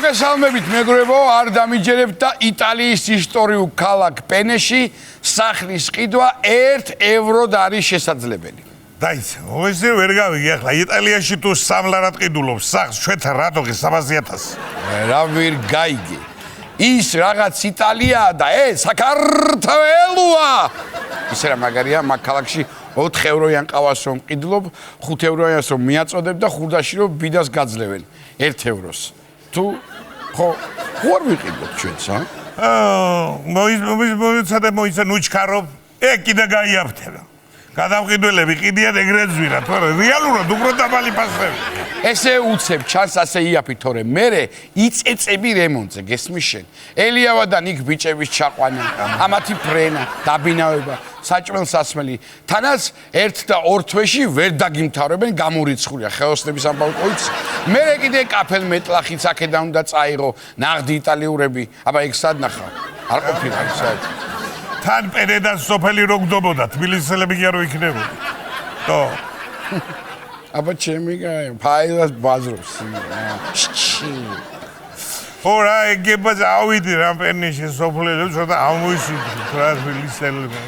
მოგესალმებით მეგობრებო, არ დამიჯერებთ და იტალიის ისტორიულ ქალაქ პენეში სახლის ყიდვა 1 ევროდ არის შესაძლებელი. დაიცა, ესე ვერ გავიგე ახლა იტალიაში თუ სამლარად ყიდულობს სახს ჩვენთან რატო ღირს 300.000? რა ვერ გაიგე. ის რაღაც იტალიაა და ეს საქართველოა. ისე რა მაგარია, მაგ ქალაქში 4 ევროიან ყავას რომ ყიდულობ, 5 ევროიანს რომ მიაწოდებ და ხურდაში რომ ბიდას გაძლევენ 1 ევროს. თუ ხო არ ვიყიდოთ ჩვენც, მოიცადე მოიცა ნუჩქარო, კიდე გაიაფთება. გადამყიდველები ყიდიან ეგრეთ ზვირა, თორე რეალურად უფრო დაბალი ფასები. ესე უცებ ჩანს ასე იაფი, თორე მერე იწეწები რემონტზე, გესმის შენ. ელიავადან იქ ბიჭების ჩაყვანა, ამათი ფრენა, დაბინავება, საჭმელ-სასმელი. თანაც 1 და 2 თვეში ვერ დაგიმთავრებენ, გამორიცხულია ხელოსნების ამბავი ყოიც. მერე კიდე კაფელ-მეტლახიც აქედან უნდა წაიღო, ნაღდი იტალიურები. აბა ეგ სად ნახავ? არ ყოფილა ის სად. თან პერედან სოფელი რო გდობოდა, თბილისელები კი არ იქნებოდა. თო. აბა ჩემი ფაილას ბაზრობს. ორა ეგება ავიდი რა პენეში სოფლელებს ცოტა ამოისვიდით რა თბილისელები.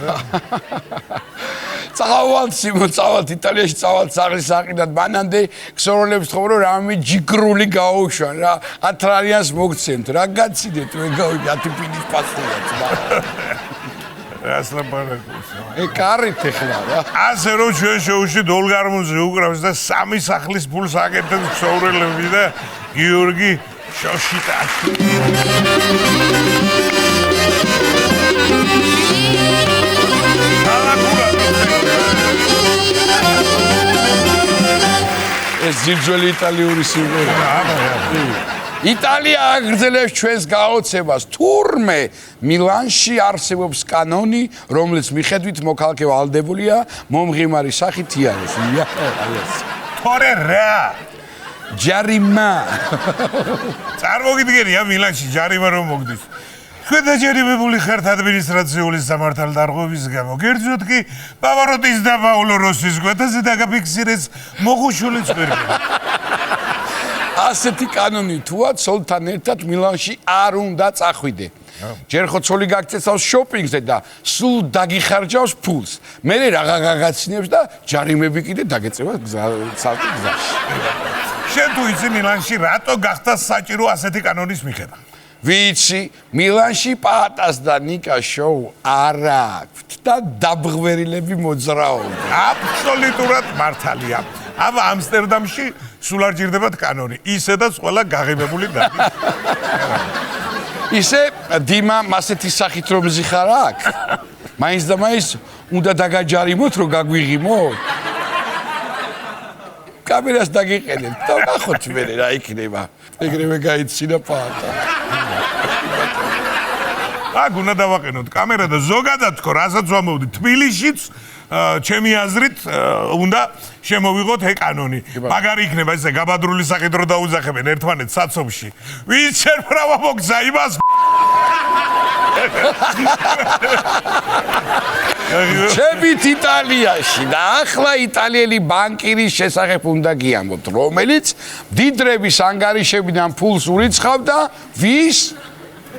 წავალთ იტალიაში წავალთ სახლის საყიდად მანამდე ქსორულებს თქო რომ რამე ჯიგრული გაუშვან რა 10 არიანს მოგცემთ რა გაციდეთ მე გავიგე 10 ფინის პასტელად რას ლაპარაკობს? კარით ეხლა რა. ასე რომ ჩვენ შოუში დოლგარმუნზე უკრავს და 3 სახლის ფულს აკეთებს ქსოვრელები და გიორგი შოშიტაში. ეს ძირძველი იტალიური სიმღერაა. იტალია აგრძელებს ჩვენს გაოცებას. თურმე მილანში არსებობს კანონი, რომლის მიხედვით მოქალაქე ვალდებულია მომღიმარი სახით იაროს. თორე რა? ჯარიმა. წარმოგიდგენია მილანში ჯარიმა რომ მოგდის. ჩვენ დაჯერიმებული ხართ ადმინისტრაციული სამართალდარღვევის გამო. კერძოდ კი პავაროტის და პაულო როსის გვეთაზე დაგაფიქსირეს მოხუშული წვერები. ასეთი კანონი თუა ცოლთან ერთად მილანში არ უნდა წახვიდე. ჯერ ხო ცოლი გაგწესავს შოპინგზე და სულ დაგიხარჯავს ფულს. მერე რაღა გაგაცნებს და ჯარიმები კიდე დაგეწევა ცალკე გზაში. შენ თუ იცი მილანში რატო გახდა საჭირო ასეთი კანონის მიღება? ვიცი, მილანში პატას და ნიკას შოუ არ აქვთ და დაბღვერილები მოძრაობენ. აბსოლუტურად მართალია. აბა ამსტერდამში სულ არ ჯირდებათ კანონი. ისედაც ყველა გაღებებული დადის. ისე დიმა მასეთი სახით რომ ზიხარ აქ. მაინც და მაინც უნდა დაგაჯარიმოთ რომ გაგვიღიმოთ. კამერას დაგიყენებთ და ნახოთ მერე რა იქნება. ეგრევე გაიცინა პატა. აქ უნდა დავაყენოთ კამერა და ზოგადად თქო, რასაც ვამოვდი თბილისშიც ჩემი აზრით უნდა შემოვიღოთ ეკანონი. მაგარი იქნება ესე გაბადრული სახით რო დაუძახებენ ერთმანეთს საცობში. ვინც შერფრავა მოგზა იმას. შევით იტალიაში და ახლა იტალიელი ბანკირის შესახებ უნდა გიამბობთ, რომელიც მდიდრების ანგარიშებიდან ფულს ურიცხავდა ვის?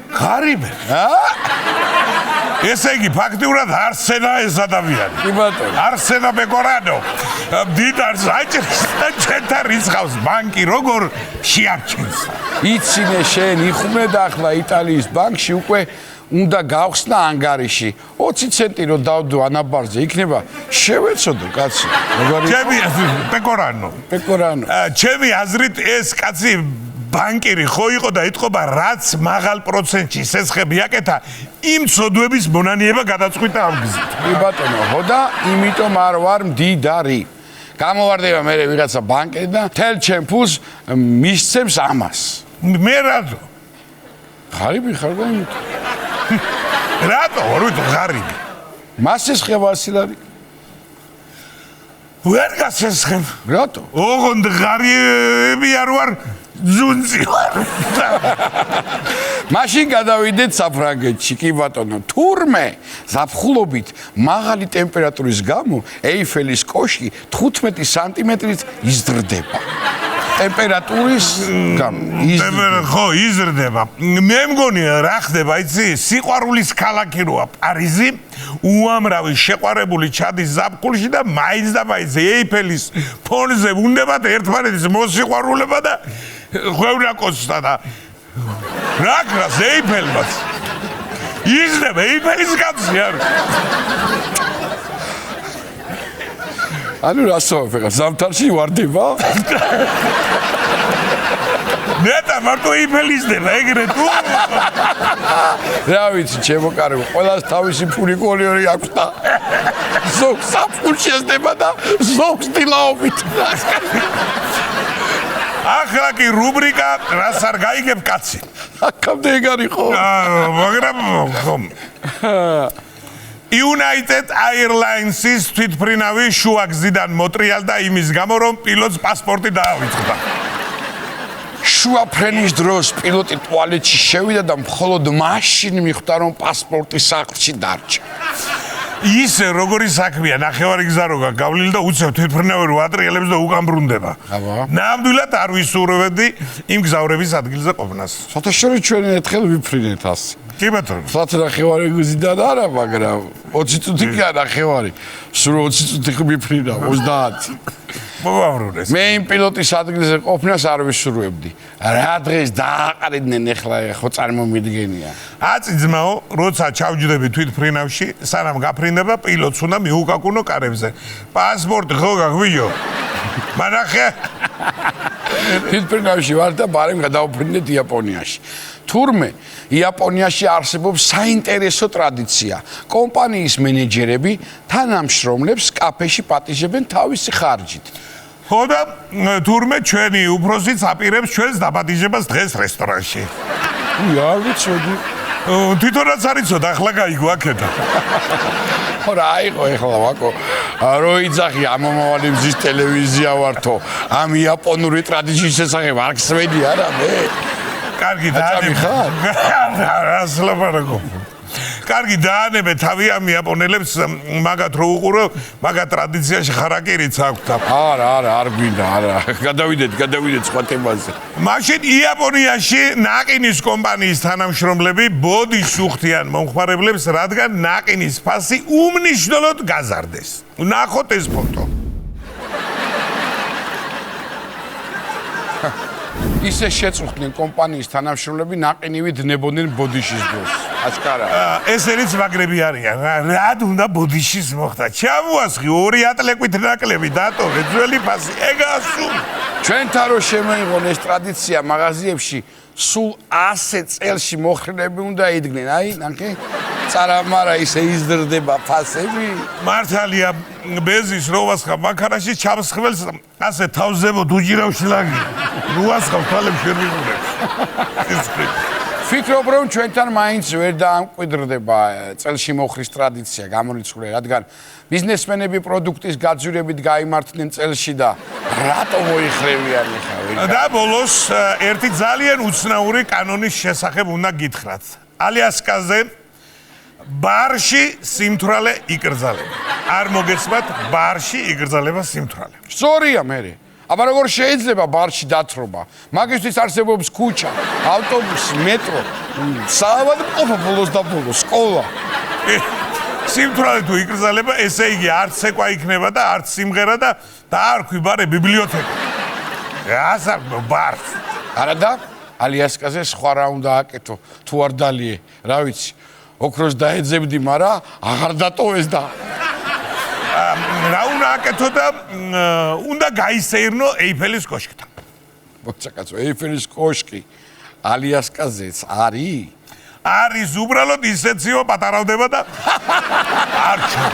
ღარიბე. ესე იგი ფაქტიურად არსენა ეს ადამიანი. კი ბატონო. არსენა პეკორანო. მდიდარს აჭრის და ჩვენთან რიცხავს ბანკი როგორ შეარჩენს. იცინე შენ იხმე და ახლა იტალიის ბანკში უკვე უნდა გავხსნა ანგარიში. 20 ცენტი რო დავდო ანაბარზე იქნება შევეცოდო კაცი. ჩემი პეკორანო. ჩემი აზრით ეს კაცი ბანკირი ხო იყო და ეთყობა რაც მაღალ პროცენტში სესხები აკეთა იმ ცოდვების მონანიება გადაწყვიტა ამ გზით. კი ბატონო, ხო და იმიტომ არ ვარ მდიდარი. გამოვარდება მე ვიღაცა ბანკი და თელ ჩემ ფულს მისცემს ამას. მე რატო? ღარიბი ხარ და რატო? ორი ღარიბი. მასეს ხევასილარი. ვერ გასესხებ. რატო? ოღონდ ღარიბი არ ვარ. ზუნზი ვარ. მაშინ გადავიდეთ საფრანგეთში, კი ბატონო. თურმე ზაფხულობით მაღალი ტემპერატურის გამო ეიფელის კოშკი 15 სანტიმეტრით იზრდება. ტემპერატურის ხო, იზრდება. მე მგონი რა ხდება, იცი? სიყვარულის ქალაქი როა პარიზი, უამრავი შეყვარებული ჩადის ზაფხულში და მაინც და მაინც ეიფელის ფონზე უნდებათ ერთმანეთის მოსიყვარულება და ხვევრაკოსსა და რაკრას ეიფელმაც იზრდება ეიფელის კაცი არის. ანუ რასაუბრებ ხა ზამთარში ვარდება? ნეტა მარტო ეიფელიზდება ეგრე თუ რა ვიცი ჩემო კარგო ყველას თავისი ფული კოლიორი აქვს და ზოგ საფულში ესდება და ზოგ სტილაობით ახლა კი რუბრიკა რას არ გაიგებ კაცი აქამდე ეგ არის ხო მაგრამ ხომ United Airlines-ის თვითმფრინავი შუაგზიდან მოტრიალდა იმის გამო რომ პილოტს პასპორტი დაავიწყდა. შუა ფრენის დროს პილოტი ტუალეტში შევიდა და მხოლოდ მაშინ მიხვდა რომ პასპორტი სახლში დარჩა. ისე როგორი საქმეა ნახევარი გზა რო გავლილი და უცებ თვითმფრინავი რო ატრიალებს და უკან ბრუნდება. ნამდვილად არ ვისურვებდი იმ გზავრების ადგილზე ყოფნას. საერთოდ ჩვენ ერთხელ ვიფრინეთ ასე. კი ბატონო. სათ ნახევარი გზიდან არა, მაგრამ 20 წუთი კი არა ნახევარი. სულ 20 წუთი ვიფრინა 30. მოვავრუნეს. მე იმ პილოტის ადგილზე ყოფნას არ ვისურვებდი. რა დღეს დააყარიდნენ ახლა ხო წარმომიდგენია. აწი ძმაო, როცა ჩავჯდები თვითმფრინავში, სანამ გაფრინდება, პილოტს უნდა მიუკაკუნო კარებზე. პასპორტი ხო გაგვიჯო? მანახე. თვითმფრინავში ვარ და ბარემ გადავფრინდეთ იაპონიაში. თურმე იაპონიაში არსებობს საინტერესო ტრადიცია. კომპანიის მენეჯერები თანამშრომლებს კაფეში პატიჟებენ თავისი ხარჯით. ხო და თურმე ჩვენი უფროსიც აპირებს ჩვენს დაპატიჟებას დღეს რესტორანში. არ ვიცოდი. თვითონაც არ იცოდა, ახლა გაიგო აქედან. ხო რა იყო ახლა ვაკო რო იძახი ამომავალი მზის ტელევიზია ვართო ამ იაპონური ტრადიციის შესახებ არ ქსვედი არა მე კარგი დაანებე. კარგი დაანებე თავი ამ იაპონელებს მაგათ რო უყურო, მაგათ ტრადიციაში ხარაკერიც აქვთ. არა, არ გვინდა, არა. გადავიდეთ სხვა თემაზე. მაშინ იაპონიაში ნაყინის კომპანიის თანამშრომლები ბოდიშს უხდიან მომხმარებლებს, რადგან ნაყინის ფასი უმნიშვნელოდ გაზარდეს. ნახოთ ეს ფოტო. ისე შეწუხდნენ კომპანიის თანამშრომლები ნაყინივით დებოდნენ ბოდიშის დროს. აშკარა. ესენიც მაგრები არიან. რად უნდა ბოდიშის მოხდა? ჩამოასხი 2 ატლეკვით ნაკლები დატოვე ძველი ფასი. ეგასუ. ჩვენთან რო შემოიღონ ეს ტრადიცია მაღაზიებში სულ 100 წელში მოხრნები უნდა იდგნენ. აი, ნახე. წარამარა ისე იზრდება ფასები. მართალია ბეზის როვასხა მანქანაში ჩამსხველს ასე თავზემოთ უჯირავში ლაგი. როასხა თვალებს ვერ მიყურებს. ფიქრობ რომ ჩვენთან მაინც ვერ დაამკვიდრდება წელში მოხრის ტრადიცია გამორიცხული, რადგან ბიზნესმენები პროდუქტის გაძვირებით გაიმართნენ წელში და რატო მოიხრევიან ხა? და ბოლოს ერთი ძალიან უცნაური კანონის შესახებ უნდა გითხრათ. ალიასკაზე ბარში სიმთვრალე იკრძალება. არ მოგესმათ ბარში იკრძალება სიმთვრალე. სწორია მე. აბა როგორ შეიძლება ბარში დათრობა? მაგისთვის არსებობს ქუჩა, ავტობუსი, მეტრო, საავადმყოფო ბოლოს და ბოლოს, სკოლა. სიმთვრალე თუ იკრძალება, ესე იგი არც ცეკვა იქნება და არც სიმღერა და დაარქვი ბარე ბიბლიოთეკა. გასაგებო ბარს. არა და ალიასკაზე სხვა რა უნდა აკეთო, თუ არ დალიე, რა ვიცი. ოქროს დაეძებდი, მაგრამ აღარ დატოვეს და რა უნდა აკეთო და უნდა გაისეირნო ეიფელის კოშკთან. მოწაკაცო, ეიფელის კოშკი ალიასკაზეც არის? არის უბრალოდ ისეციო პატარავდება და არჩა.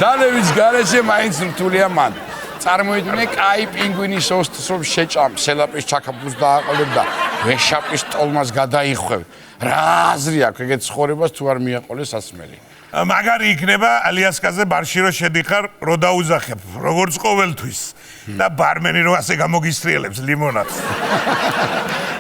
დანების გარეშე მაინც რთულია მან. წარმოიდგინე კაი პინგვინის ოსტს რომ შეჭამ, სელაპის ჩაქაფუს დააყოლებ და ვეშაპის ტოლმას გადაიხვევ. რა აზრი აქვს ეგეთ ცხოვრებას თუ არ მიაყოლეს ასმელი? მაგარი იქნება ალიასკაზე ბარში რო შედიხარ, რო დაუზახებ, როგორც ყოველთვის. და ბარმენი რო ასე გამოგისტრიელებს ლიმონადს.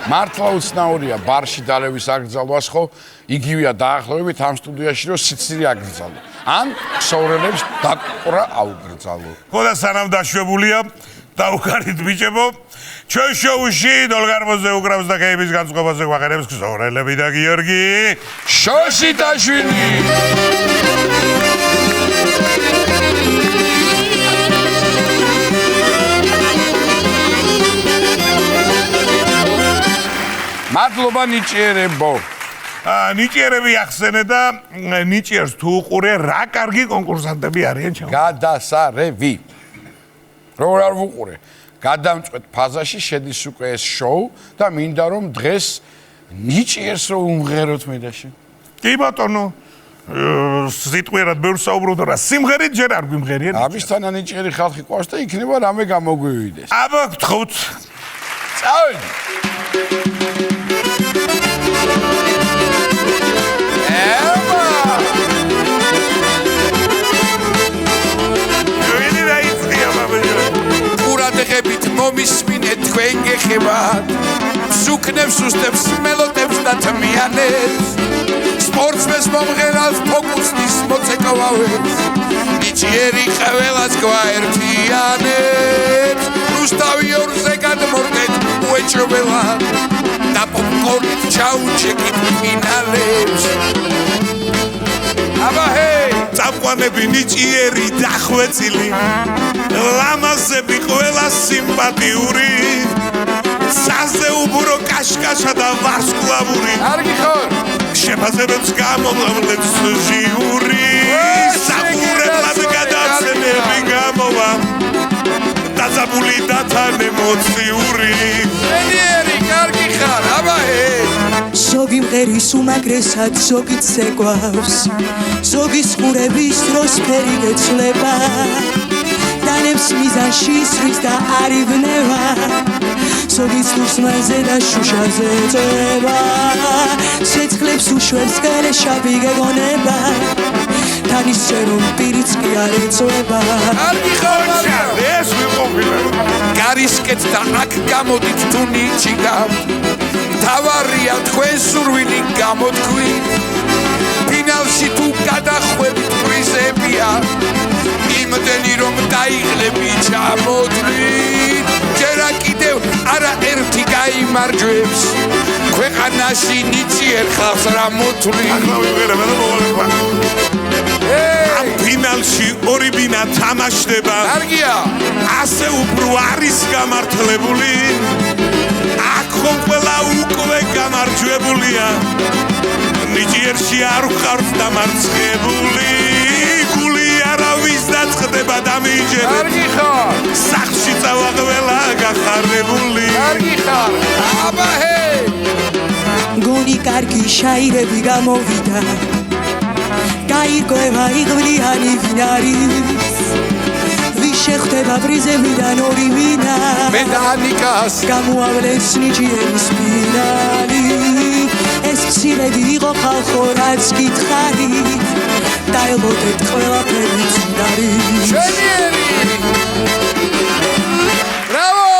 მართლა უცნაურია ბარში დალევის აკრძალვას ხო? იგივეა დაახლოებით ამ სტუდიაში რო სიცილი აკრძალო. ან ქსოვრელებს დაკვრა აუკრძალო. ხო და სანამ დაშვებულია, დაუხარით ბიჭებო. ჩვენ შოუში დოლგარბოზე უკრავს და კეების განწყობაზე გვაყენებს გზაურელები და გიორგი. შოშიტაშვილი. მადლობა ნიჭიერებო. ნიჭიერები ახსენე და ნიჭიერს თუ უყურე, რა კარგი კონკურსანტები არიან ჩემო. გადასარევი. როგორ არ ვუყურე? გადამწყვეტ ფაზაში შედის უკვე ეს შოუ და მინდა რომ დღეს ნიჭიერს რო უმღეროთ მე და შენ. კი ბატონო. სიტყვიერად ბევრ საუბრობ და სიმღერით ჯერ არ გვიმღერიან. ამისთანა ნიჭიერი ხალხი ყავს და იქნება რამე გამოგვივიდეს. აბა გთხოვთ. წავედი. ყურადღებით მომისმინეთ თქვენ გეხებათ სუქნებს უსტებს მელოდებს და თმიანებს სპორტსმენს მომღერალს ფოკუსის მოცეკვავებს ნიჭიერი ყველას გვაერთიანებს რუსთავი ორზე გადმორდეთ უეჭველად და პოპკორნით ჩაუჩეკით ფინალებს აბა ჰეი წამყვანები ნიჭიერი დახვეწილი ლამაზები ყველა სიმპათიური საზზე უბურო კაშკაშა და ვარსკვლავური კარგი ხარ შეფასებებს გამომავლებს ჟიური სახურებლად გადაცემები გამოვა დაზაბული და თან ემოციური ნიერი კარგი ხარ აბა ჰეი ზოგი მღერის უმაგრესად ზოგი ცეკვავს ზოგის ყურების დროს ფერი გეცლება დანებს მიზანში სრის და არიბნევა ზოგის თურსმანზე და შუშაზე წება სეცხლებს უშვებს გარეშავი გეგონება თანისე რომ პირიც კი არ ეწובה კარგი ხარ ეს ვიყოფილე გარისკეთ და აქ გამოდით თუ ნიჭი გაქვთ თავარია თქვენ სურვილი გამოთქვით ფინალში თუ გადახვებით პრიზებია იმდენი რომ დაიღლები ჩამოთვლით ჯერა კიდევ არაერთი გაიმარჯვებს ქვეყანაში ნიჭიერ ხალხს რა მოთვლით ახლა ვიღერე მე მოვალება ამ ფინალში ორი ბინა თამაშდება კარგია ასე უფრო არის გამართლებული აქ ხომ ყველა უკვე გამარჯვებულია ნიჭიერში არ ვყავთ დამარცხებული გული არავის დაწყდება და მიიჯერებ კარგი ხარ სახლში წავა ყველა გახარებული კარგი ხარ აბა ჰეი გონი კარგი შაირები გამოვიდა გაირკვევა იღბლიანი ვინ არის ვის შეხვდება პრიზებიდან ორი ვინა მე და ანიკას გამოავლეს ნიჭიერის ფინალი ეს მცირედი იყო ხალხო რაც გითხარი დაელოდეთ ყველაფერი წინარი შენიერი ბრავო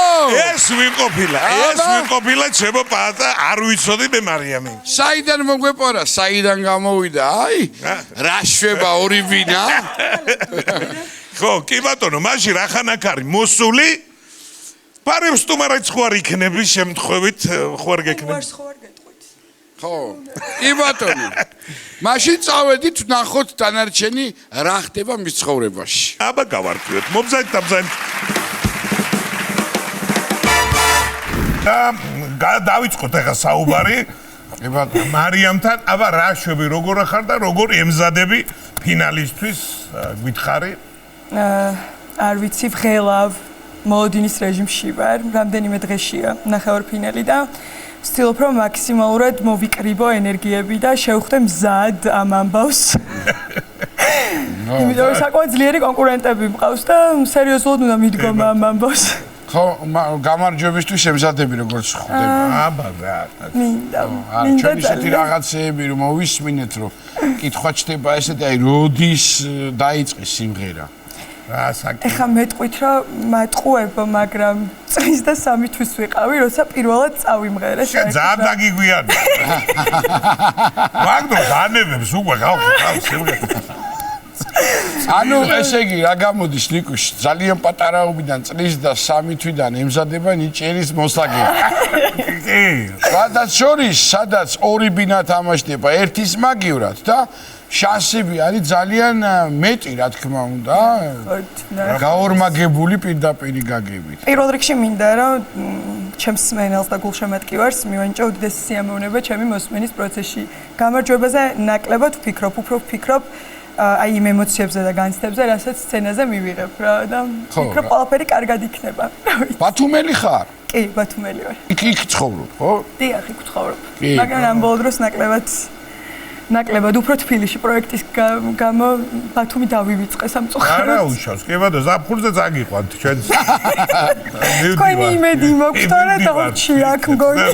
ეს ვიყოფილა ჩემო პატა არ ვიცოდი მე მარიამი საიდან მოგვეპარა საიდან გამოვიდა აი რა შვება ორი ვინა ხო კი ბატონო მაშინ რახანაკ არის მოსული პარებს თუმარაც ხო არ იქნები შემთხვევით ხო არ გეკნები ხო კი ბატონო მაშინ წავედით ნახოთ დანარჩენი რა ხდება მის ცხოვრებაში აბა გავარკვიოთ მომზადეთ ამზადეთ დავიწყოთ ახლა საუბარი მარიამთან აბა რა შვები როგორ ახარ და როგორ ემზადები ფინალისთვის გითხარი არ ვიცი ვღელავ მოლოდინის რეჟიმში ვარ რამდენიმე დღეშია ნახევარფინალი და ვცდილობ რომ მაქსიმალურად მოვიკრიბო ენერგიები და შევხვდე მზად ამ ამბავს იმიტომ რომ საკმაოდ ძლიერი კონკურენტები მყავს და სერიოზულად უნდა მიდგომ ამ ამბავს ხო გამარჯვებისთვის ემზადები როგორც ხდება აბა რა მინდა ჩვენ ისეთი რაღაცეები რომ მოვისმინეთ რომ კითხვა ჩდება ესე და აი როდის დაიწყეს სიმღერა რა საკი ეხა მეტყვით რომ მატყუება მაგრამ წლის და 3 თვის ვიყავი როცა პირველად წავიმღერე შენ ძალიან დაგიგვიანე მაგდო განებებს უკვე ხალხი სიმღერა ანუ ესე იგი რა გამოდის ნიკუშ ძალიან პატარაობიდან წლის და 3 თვიდან ემზადება ნიჭიერის მოსაგები. კი. სადაც ორი ბინა თამაშდება ერთის მაგივრად და შანსები არის ძალიან მეტი რა თქმა უნდა. გაორმაგებული პირდაპირი გაგებით. პირველ რიგში მინდა რომ ჩემს სმენელს და გულშემატკივარს მივენიჭო უდიდესი სიამოვნება ჩემი მოსმენის პროცესში. გამარჯვებაზე ნაკლებად ვფიქრობ, უფრო ვფიქრობ აი იმ ემოციებზე და განცდებზე, რასაც სცენაზე მივიღებ რა და ვფიქრობ ყველაფერი კარგად იქნება. ბათუმელი ხარ? კი, ბათუმელი ვარ. იქ ცხოვრობ, ხო? დიახ, იქ ვცხოვრობ. მაგრამ ამ ბოლო დროს ნაკლებად უფრო თბილისში პროექტის გამო ბათუმი დავივიწყე სამწუხაროდ. არა უშავს, კი ბატონო, ზაფხულზე წაგიყვანთ ჩვენს. თქვენი იმედი მოგვთ და დავჭი აქ მგონი.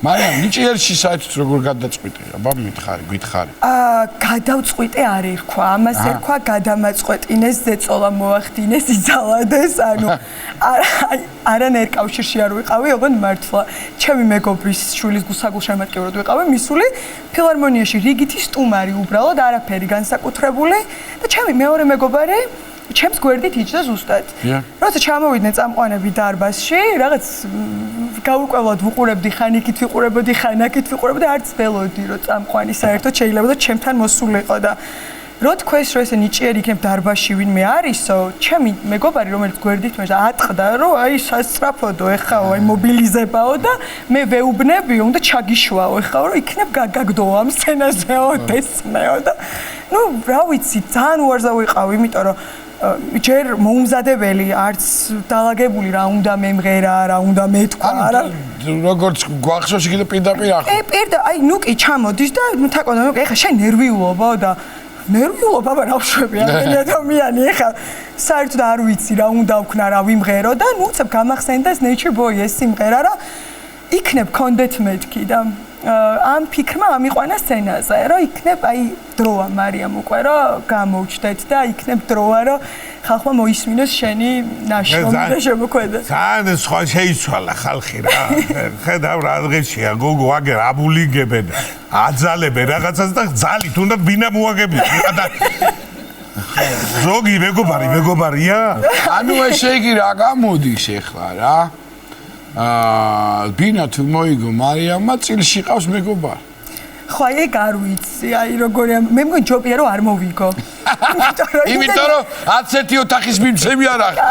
მაგრამ ნიჭიერში საერთოდ როგორ გადაწყვიტე? აბა გითხარი. გადავწყვიტე არ ერქვა, ამას ერქვა გადამაწყვეტინეს, ზეწოლა მოახდინეს, იძალადეს, ანუ არანაირ კავშირში არ ვიყავი, ოღონდ მართლა. ჩემი მეგობრის შვილის გულშემატკივრად ვიყავი, მისული ფილარმონიაში რიგითი სტუმარი უბრალოდ არაფერი განსაკუთრებული და ჩემი მეორე მეგობარი ჩემს გვერდით იჯდა ზუსტად. როცა ჩამოვიდნენ წამყვანები დარბაზში, რაღაც გაურკვევლად ვუყურებდი, ხან იქით ვიყურებოდი, ხან აქით ვიყურებოდი და არც ველოდი, რომ წამყვანი საერთოდ შეიძლება და ჩემთან მოსულიყო და რო თქვეს, რომ ესე ნიჭიერი იქნებ დარბაზში ვინმე არისო, ჩემი მეგობარი, რომელიც გვერდით მე ატყდა, რომ აი სასწრაფოდო, ეხაო, აი მობილიზებაო და მე ვეუბნებიო, უნდა ჩაგიშვაო, ეხაო, რომ იქნებ გაგაგდო ამ სცენაზეო, დესმეო და ნუ რა ვიცი, ძალიან უარზე ვიყავ, იმიტომ რომ ჯერ მოუმზადებელი არც დალაგებული რა უნდა მემღერა რა უნდა მეთქვა რა როგორც გვახსოვს იქ და პირდაპირ ახლა აი ნუ კი ჩამოდის და თაკონო ეხა შენ ნერვიულობო და ნერვიულობა რა ვშვები ამდენი ადამიანი ეხა საერთოდ არ ვიცი რა უნდა ვქნა რა ვიმღერო და ნუ უცებ გამახსენდეს Nature Boy ეს სიმღერა რა იქნებ კონდეთ მეთქი და ამ ფიქრმა ამიყვანა სცენაზე, რომ იქნებ აი დროა მარიამ უკვე რომ გამოვჩდეთ და იქნებ დროა რომ ხალხმა მოისმინოს შენი ნაშრომი და შემოქმედება. ძალიან სხვა შეიცვალა ხალხი რა. ხედავ რა დღეშია გოგო აგერ აბულიგებენ, აძალებენ რაღაცას და ძალით უნდა ბინა მოაგებინ. ზოგი მეგობარია? ანუ ესე იგი რა გამოდის ახლა რა? ბინა თუ მოიგო მარიამმა წილში ყავს მეგობარი. ხო აი ეგ არ ვიცი, აი როგორია, მე მგონი ჯობია რომ არ მოვიგო. იმიტომ რომ 11 ოთახის მიმცემი არ ახლა.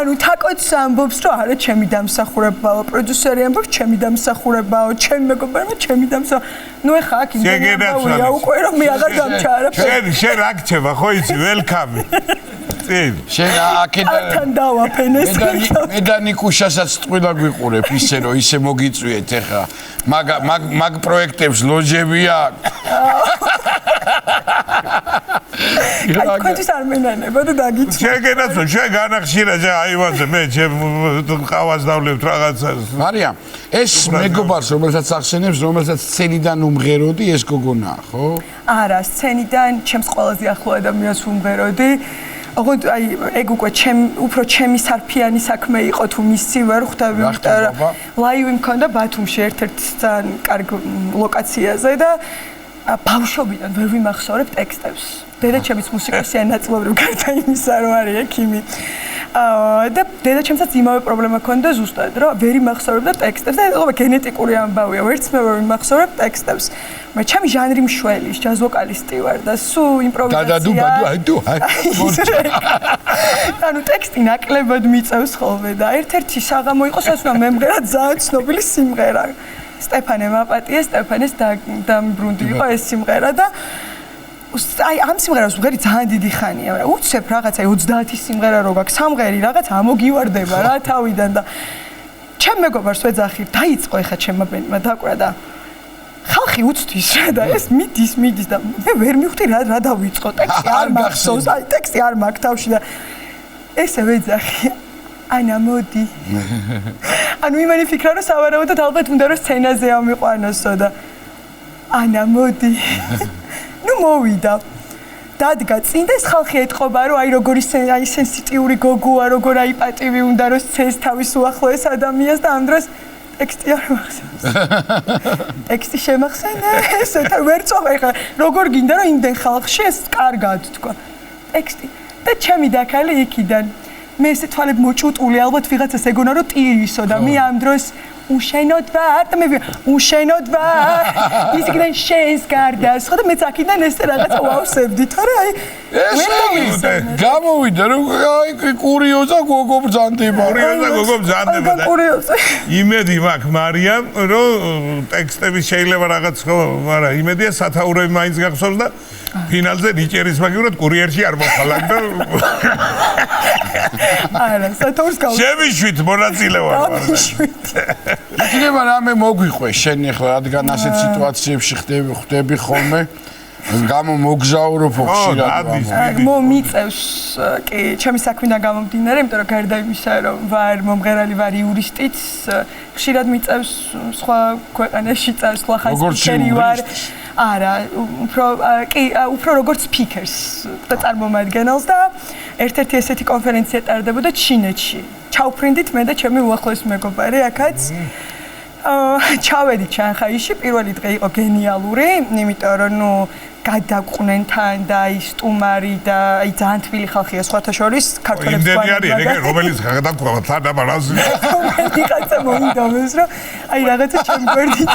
ანუ თაკოც ამბობს რომ არა ჩემი დამსახურებაა, პროდიუსერი ამბობს ჩემი დამსახურებაა, ჩემი მეგობარმა ჩემი ნუ ეხა აქ იმდენია უკვე რომ მე აღარ დამჩარა. შენ რა გჩება ხო იცი ველკამი. შენ აქედან დავაფენეს მე და ნიკუშასაც ტყუილა გვიყურებ ისე რომ ისე მოგიწვიეთ ეხა მაგ პროექტებს ლოჯები აქვს აი კონტის არ მენანება და დაგიწვა შეგენაცო შენ განახშირა ჯა აივანზე მე ყავას დავლევთ რაღაცას მარიამ ეს მეგობარს რომელსაც ახსენებს რომელსაც სცენიდან უმღეროდი ეს გოგონაა ხო არა სცენიდან ჩემს ყველაზე ახლო ადამიანს უმღეროდი ოღონდ აი ეგ უკვე უფრო ჩემი სარფიანი საქმე იყო თუ მისი ვერ ხვდები იმიტომ რომ ლაივი მქონდა ბათუმში ერთ-ერთ ძალიან კარგ ლოკაციაზე და ბავშვობიდან ვერ ვიმახსოვრებ ტექსტებს დედაჩემის მუსიკოსია ნაწილობრივ გარდა იმისა რომ არის ექიმი და დედაჩემსაც იმავე პრობლემა ჰქონდა ზუსტად რომ ვერ იმახსოვრებდა ტექსტებს და ეხლა გენეტიკური ამბავია ვერც მე ვერ ვიმახსოვრებ ტექსტებს მე ჩემი ჟანრი მშველი ჯაზ ვოკალისტი ვარ და სულ იმპროვიზაცია ანუ ტექსტი ნაკლებად მიწევს ხოლმე და ერთ-ერთი საღამო იყო სადაც მემღერა ძალიან ცნობილი სიმღერა სტეფანე მაპატია სტეფანეს დამბრუნდი იყო ეს სიმღერა და აი ამ სიმღერას ვღერი ძალიან დიდი ხანია მაგრამ უცებ რაღაც აი 30 სიმღერა რო გაქვს სამღერი რაღაც ამოგივარდება რა თავიდან და ჩემ მეგობარს ვეძახი დაიწყო ეხა ჩემმა ბენდმა დაკვრა და ხალხი უცდის რა და ეს მიდის და მე ვერ მივხვდი რა დავიწყო ტექსტი არ მახსოვს აი ტექსტი არ მაქვს თავში და ესე ვეძახი ანა მოდი ანუ იმენი ფიქრა რომ სავარაუდოდ ალბათ უნდა რომ სცენაზე ამიყვანოსო და ანა მოდი ნუ მოვიდა დადგა წინ და ეს ხალხი ეთყობა რომ აი როგორი აი სენსიტიური გოგოა როგორ აი პატივი უნდა რომ სცეს თავის უახლოეს ადამიანს და ამ დროს ტექსტი არ მახსენს. ტექსტი შემახსენე, ესეთა ვერ წოხ, ეხლა როგორ გინდა რომ იმდენ ხალხში ეს კარგად თქვა. ტექსტი და ჩემი დაქალი იქიდან. მე ესე თვალები მოჭუტული, ალბათ ვიღაცას ეგონა რომ ტირისო და მე ამ დროს უშენოდ ვარ და მე უშენოდ ვარ ისგენ შენს გარდას ხო და მეც აქიდან ეს რაღაცა ვავსებდი თორე აი გამოვიდა რომ აი კურიოზა გოგო ბრძანდება და იმედი მაქვს მარიამ რომ ტექსტები შეიძლება რაღაც ხო მაგრამ იმედია სათაურები მაინც გახსოვს და ფინალზე ნიჭერის მაგივრად კურიერში არ მოხალაგ და არა სათაურს გავ შემიშვით მონაწილე ვარ იქნება რამე მოგვიყვე შენ ახლა რადგან ასეთ სიტუაციებში ხდები ხოლმე გამო მოგზაურობ ხშირად მომიწევს კი ჩემი საქმიდან გამომდინარე იმიტომ რომ გარდა იმისა რომ ვარ მომღერალი ვარ იურისტიც ხშირად მიწევს სხვა ქვეყანაში სხვა ხასიათი ვარ არა უფრო როგორც სპიკერს და წარმომადგენელს და ერთ-ერთი ესეთი კონფერენცია ტარდებოდა ჩინეთში ჩავფრინდით მე და ჩემი უახლოესი მეგობარი აქაც ჩავედით შანხაიში პირველი დღე იყო გენიალური იმიტომ რომ ნუ გადაყვნენ თან და ის სტუმარი და აი ძალიან თბილი ხალხია სხვათა შორის ქართველებს იმდენი არის ეგ რომელიც გადაყვავა თან აბარაზი რაღაცა მოინდომეს რომ აი რაღაცა ჩემ გვერდით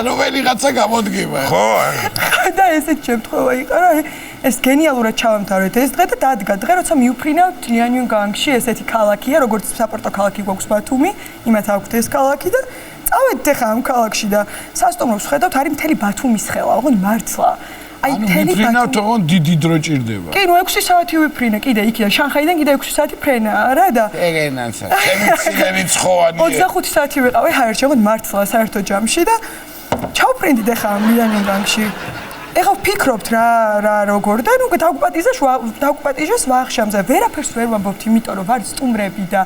რომელიღაცა გამოდგება ხო და ესეთ შემთხვევა იყო რომ ეს გენიალურად ჩავამთავრეთ ეს დღე და დადგა დღე როცა მიუფრინავთ ლიანიუნგანგში ესეთი ქალაქია როგორც საპორტო ქალაქი გვაქვს ბათუმი იმათ აქვთ ეს ქალაქი და წავედით ახლა ამ ქალაქში და სასტუმროს ხედავთ არის მთელი ბათუმის ხელა ოღონდ მართლა აი მთელი ბათუმი თქო დიდი დრო ჭირდება კი ნუ 6 საათი ვიფრინე კიდე იქიდან შანხაიდან კიდე 6 საათი ფრენა რა და ეგენანსა ჩემი ცილები ცხოვანი 25 საათი ვიყავი ჰაერში ოღონდ მართლა საერთო ჯამში და ჩავფრინდით ახლა ლიანიუნგანგში ეხლა ვფიქრობთ რა როგორ და ნუ დაგვპატიჟეს ვახშამზე ვერაფერს ვერ ვამბობთ იმიტომ რომ ვარ სტუმრები და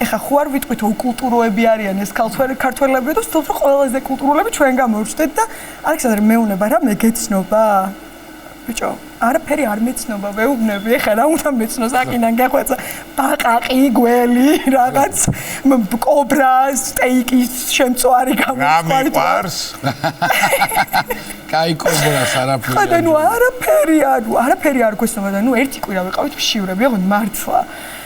ეხლა ხო არ ვიტყვით უკულტუროები არიან ეს ქართველები და ვთქვით რომ ყველაზე კულტურულები ჩვენ გამოვჩნდეთ და ალექსანდრე მეუნება რა მე გეცნობა ბიჭო არაფერი არ მეცნობა ვეუბნები ეხლა რა უნდა მეცნოს აქედან გახვეწა ბაყაყი გველი რაღაც კობრა სტეიკის შემწვარი გამიყვარს კაი კობრას არაფერი ხოდა ნუ არაფერი არ გვეცნობა და ნუ ერთი კვირა ვიყავით მშივრები ოღონდ მართლა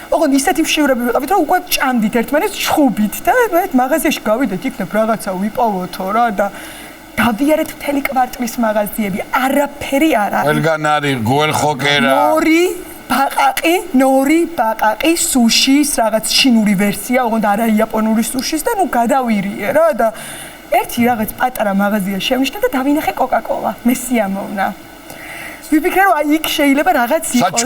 ოღონდ ისეთი მშივრები ვიყავით რომ უკვე ჭამდით ერთმანეთს ჩხუბით და მე მაღაზიაში გავიდეთ იქნებ რაღაცა ვიპოვოთო რა და დავიარეთ მთელი კვარტლის მაღაზიები არაფერი არ არის ყველგან არის გუელხოკერა ნორი ბაყაყი სუშის რაღაც ჩინური ვერსია ოღონდ არა იაპონური სუშის და ნუ გადავირიე რა და ერთი რაღაც პატარა მაღაზია შემიშნა და დავინახე კოკა-კოლა მე სიამოვნა ვიფიქრე რომ აი იქ შეიძლება რაღაც იყოს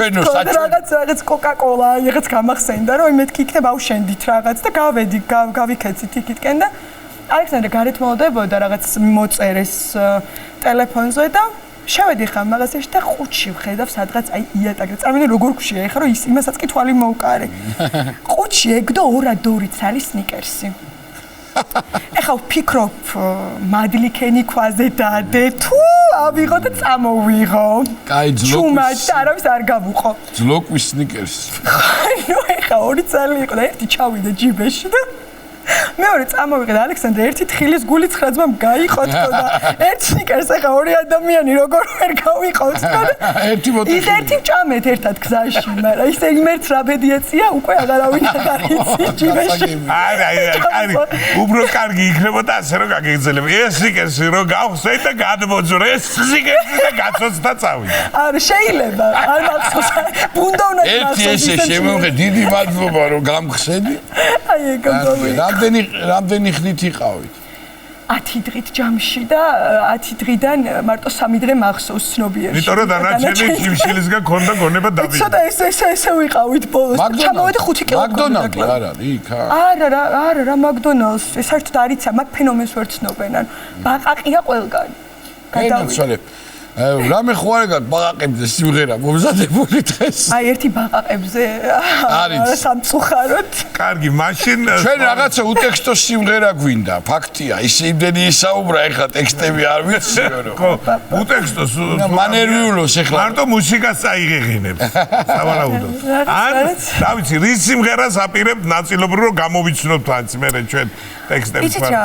რაღაც კოკა-კოლა რაღაც გამახსენდა რომ მეთქი იქნება ავშენდით რაღაც და გავედი გავიქეცით იქითკენ და ალექსანდრე გარეთ მოვდებოდა რაღაც მოწერეს ტელეფონზე და შევედი ხა მაღაზიაში და ყუთში ვხედავ სადღაც აი იატაკზე წარმოვიდგინე როგორ გუშია ეხლა რომ იმასაც კი თვალი მოუკარე ყუთში ეგდო $2 არის სნიკერსი ეხლა ვფიქრობ მადლიქენი ქვაზე დადე თუ ავიღო და წამოვიღო კაი ჩუმად და არავის არ გავუყო ძლოკვის სნიკერსი ნუ ეხლა 2 წელი იყო და ერთი ჩავიდა ჯიბეში და მეორე წამოვიღე და ალექსანდრე ერთი თხილის გული 9 ძმამ გაიყო თქო და ერთი სნიკერს ეხლა 2 ადამიანი როგორ ვერ გავიყოთ თქო და ის ერთი ჭამეთ ერთად გზაში მაგრამ ის იმერც რა ბედიაცია უკვე აღარავინ არ იცის ჯიბეში არა უფრო კარგი იქნებოდა ასე რომ გაგეგრძელებ ეს სნიკერსი რომ გავხსნე და გადმოძვრე ეს სნიკერსი და გაცოც და წავიდა არა შეიძლება არ მახსოვს ბუნდა უნდა ერთი ესე შემოვღე დიდი მადლობა რომ გამხსენდი აი ეგ რამდენი ხნით იყავით? 10 დღით ჯამში და 10 დღიდან მარტო 3 დღე მახსოვს ცნობიერში. იმიტომ რომ დანარჩენი შიმშილისგან ქონდა გონება დავიდა. ცოტა ესე ვიყავით ბოლოს. ჩამოვედი 5 კილო. მაკდონალდი არ არის იქ? არა, მაკდონალდს. საერთოდ არ იცი, მაგ ფენომენს ვერ ცნობენ. ბაყაყია ყველგან. გადავიდა. რამე ხო არ გაქვს ბაყაყებზე სიმღერა მომზადებული დღეს? აი ერთი ბაყაყებზე არის სამწუხაროდ. კარგი, მაშინ ჩვენ რაღაცა უტექსტო სიმღერა გვინდა, ფაქტია. ის იმდენი ისაუბრა, ეხლა ტექსტები არ ვიციო რომ. ხო, უტექსტოს მანერვიულოს ეხლა. მარტო მუსიკას წაიღეღინებს. სავარაუდოდ. ან, დავიცი, რის სიმღერას აპირებთ ნაწილობრივ რომ გამოვიცნოთ ანც მე ჩვენ. ტექსტებს იცით რა,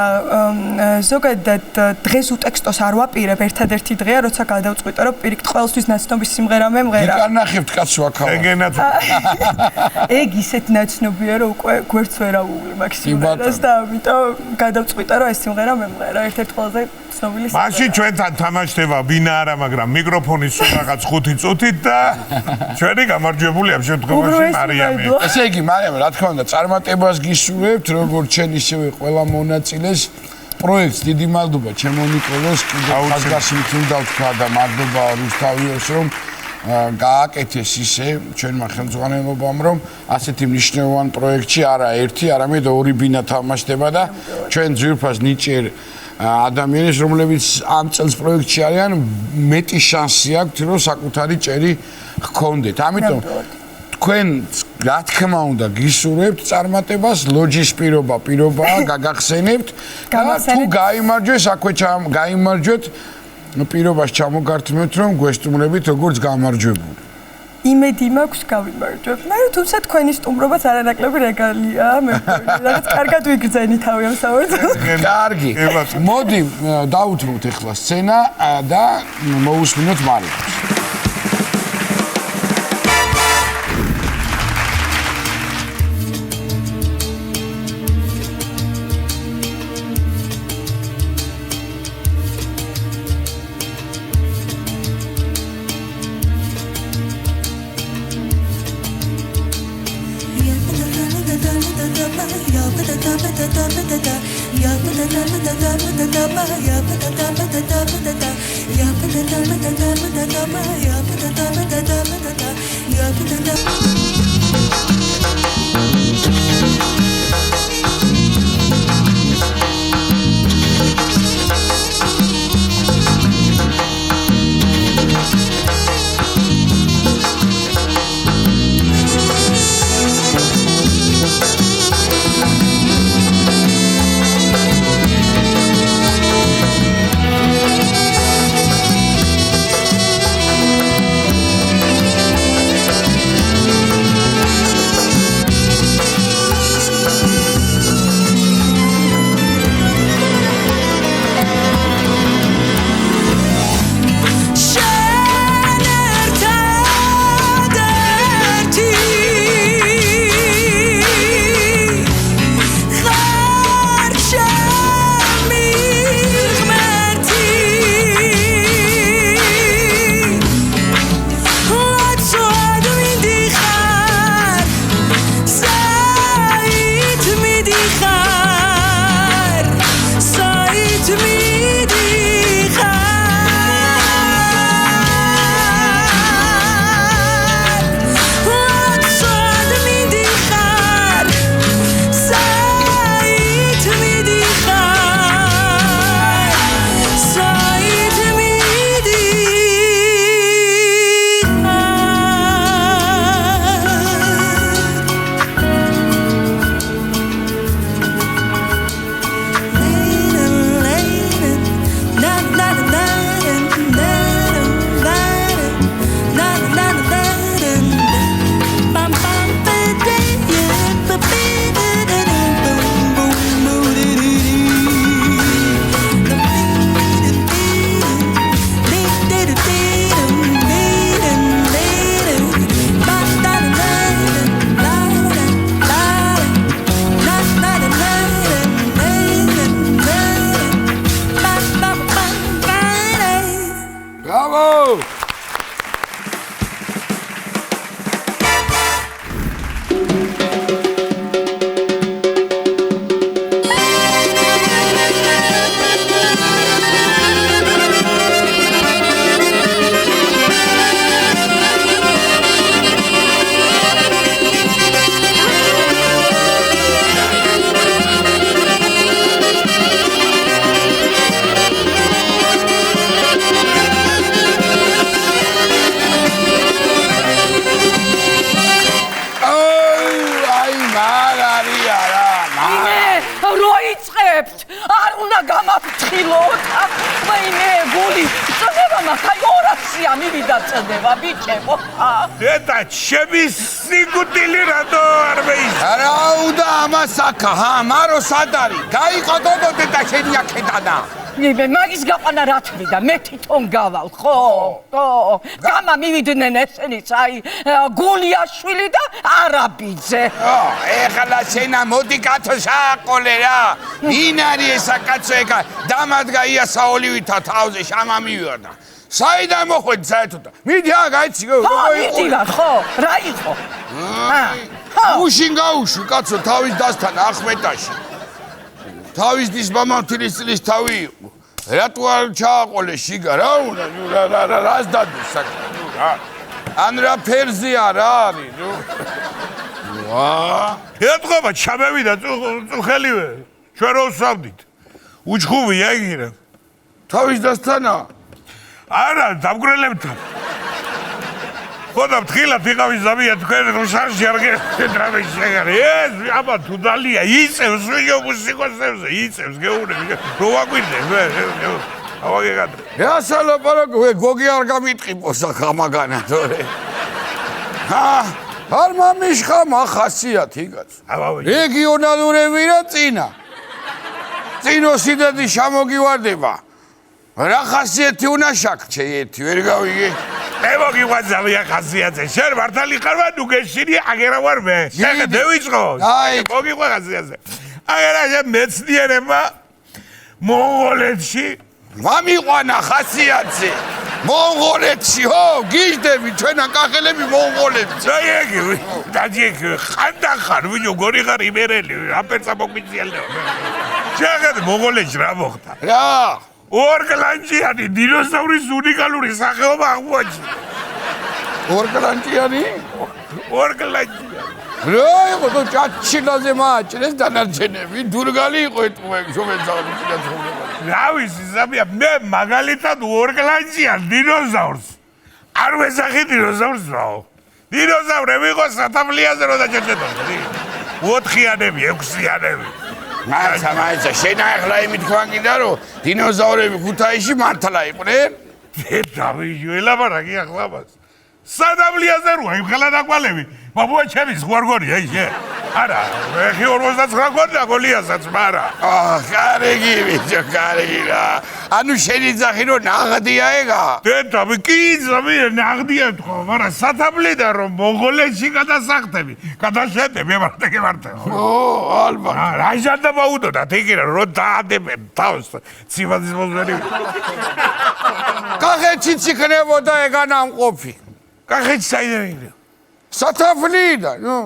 ზოგადად დღეს უტექსტოს არ ვაპირებ, ერთადერთი დღეა, როცა გადავწყვიტე, რომ პირიქით ყველასთვის ნაცნობის სიმღერა მემღერა. იკარნახებთ კაცო აქავა. ეგენაც ეგ ისეთ ნაცნობია, რომ უკვე გვერდს ვერ აუვლი მაგ სიმღერას და ამიტომ გადავწყვიტე, რომ ეს სიმღერა მემღერა, ერთ-ერთი ყველაზე ცნობილი სიმღერა. მაშინ ჩვენთან თამაშდება ვინ არა, მაგრამ მიკროფონის სულ რაღაც 5 წუთით და ჩვენი გამარჯვებული ამ შემთხვევაში მარიამია. ესე იგი, მარიამ, რა თქმა უნდა, წარმატებას გისურვებთ, როგორც შენ ისევე ყველა მონაწილეს პროექტს. დიდი მადლობა ჩემო ნიკოლოს, კიდევ ხაზგასმით უნდა ვთქვა და მადლობა რუსთავიოს, რომ გააკეთეს ისე ჩვენმა ხელმძღვანელობამ, რომ ასეთი მნიშვნელოვან პროექტში არა ერთი, არამედ ორი ბინა თამაშდება და ჩვენ ძვირფას ნიჭიერ ადამიანებს, რომლებიც ამ წელს პროექტში არიან, მეტი შანსი აქვთ, რომ საკუთარი ჭერი ჰქონდეთ. ამიტომ თქვენ რა თქმა უნდა გისურვებთ წარმატებას, ლოჯის პირობაა, გაგახსენებთ და თუ გაიმარჯვეს, აქვე გაიმარჯვეთ, პირობას ჩამოგართმევთ, რომ გვესტუმრებით როგორც გამარჯვებული. იმედი მაქვს გავიმარჯვებ. მე თუმცა თქვენი სტუმრობაც არანაკლები რეგალია, მე რაღაც კარგად ვიგრძენი თავი ამ საუბარს. კარგი. მოდი დავუთმოთ ახლა სცენა და მოусმინოთ მარიამს. გამა გამაფრთხილოთ. ვაიმე, გული, წდება მაგ 200-ია მივიდა წდება, ბიჭებო. დედა, ჩემი სიკვდილი რატო არ მეის? არა უნდა ამას აქა, მარო სად არის? გაიყო დედა შენი აქედანა. ნიბე მაგის გაყვანა რა თვლიდა? მე თვითონ გავალ, ხო? გამა მივიდნენ ესენიც, აი გულიაშვილი და არაბიძე. ეხლა შენა მოდი კაცო საყოლე რა. ვინ არის ესა კაცო ეკა? დამადგა იასა ოლივითა თავზე შამა მივიორდა. საიდან მოხვედი საერთოდ? მიდი აქ აიცი მიდი ვარ, ხო? რა იყო? უშინ გაუშვი კაცო თავის დასთან ახმეტაში. თავის დის მამამთილის წლის თავი იყო. რატო არ ჩააყოლე შიგა რა უნდა? რას დადის საქმე რა? ან რა ფერზია რა არის ნუ? ეთქობა ჩამევიდა წუხელივე. ჩვენ რო ვსავდით. უჩხუბია იგირა. თავის დასთანა? არა, დამგრელებთან. ხოდა თხილად იყავი ზამია თქვენ რუსარში არ გეტრავე შეგარი. ეს აბა თუ დალია იწევს ვიო მუსიკოსებზე იწევს გეუბნები. რო ვაკვირდე მე. ავაგეგადრე. რასალაპარაკო გოგი არ გამიტყიპოს ხამაგანა თორე. არ მამიშხა მახასიათი კაცო. რეგიონალურები რა წინა. წინოსიდადი შემოგივარდება. რა ხასიათი უნდა შაქჩე ერთი ვერ გავიგე. მე მოგიყვანზავია ხასიათზე. შენ მართალი ხარ ვარ ნუგეშინი აგერა ვარ მე. შენ დევიწყო. მოგიყვან ხასიათზე. აგერა შენ მეცნიერება მონღოლეთში მამიყვანა ხასიათზე. მონღოლეთში ხო გიждები ჩვენა კახელები მონღოლეთში. დაიგი დაიგი ხანდახარ ვინო გორი ხარ იმერელი აპერცა მოგვიძიალდება. შეგად მონღოლეთში რა მოხდა? რა ორკლანჭიანი დინოზავრის უნიკალური სახეობა აღმოაჩინა. ორკლანჭიანი? ორკლანჭიანი. რა იყო თო ჭაჩილაზე მააჭრეს დანარჩენები დურგალი იყო ეთყუე შობეძავი სიცოცხლე. რა ვიცი ზამია მე მაგალითად ორკლანჭიან დინოზავრს არ ვესახი დინოზავრს რაო. დინოზავრები იყო სათაფლიაზე რო დაჭერჭედავდა. 4-იანები, 6-იანები. მაცა შენ ახლა იმით ქვაგიდა რომ დინოზავრები ქუთაისში მართლა იყვნენ? დედა ვიჟველაბარაკი ახლა მას. სადაბლიაზე როა იმ ხელა დაკვალები. ბაბუა ჩემი ზღვარგორია ისე. არა, ხი 59 გონდა გოლიასაც მარა. კარგი ბიჭო, კარგი რა. ანუ შენი ძახი რომ ნაღდია ეგა? დედა კი ზამი ნაღდია თქო, მაგრამ სათაბლიდან რომ მონღოლეთში გადასახდები, გადაშეტები მარტე. ალბათ. რა ჟანდა მოუდოდა თიკირა რო დაადებენ თავს ცივაძის მოძვერი. კახეთში იქნებოდა ეგა ნამყოფი. კახეთში საიდან? სათაფლიდან, ნუ.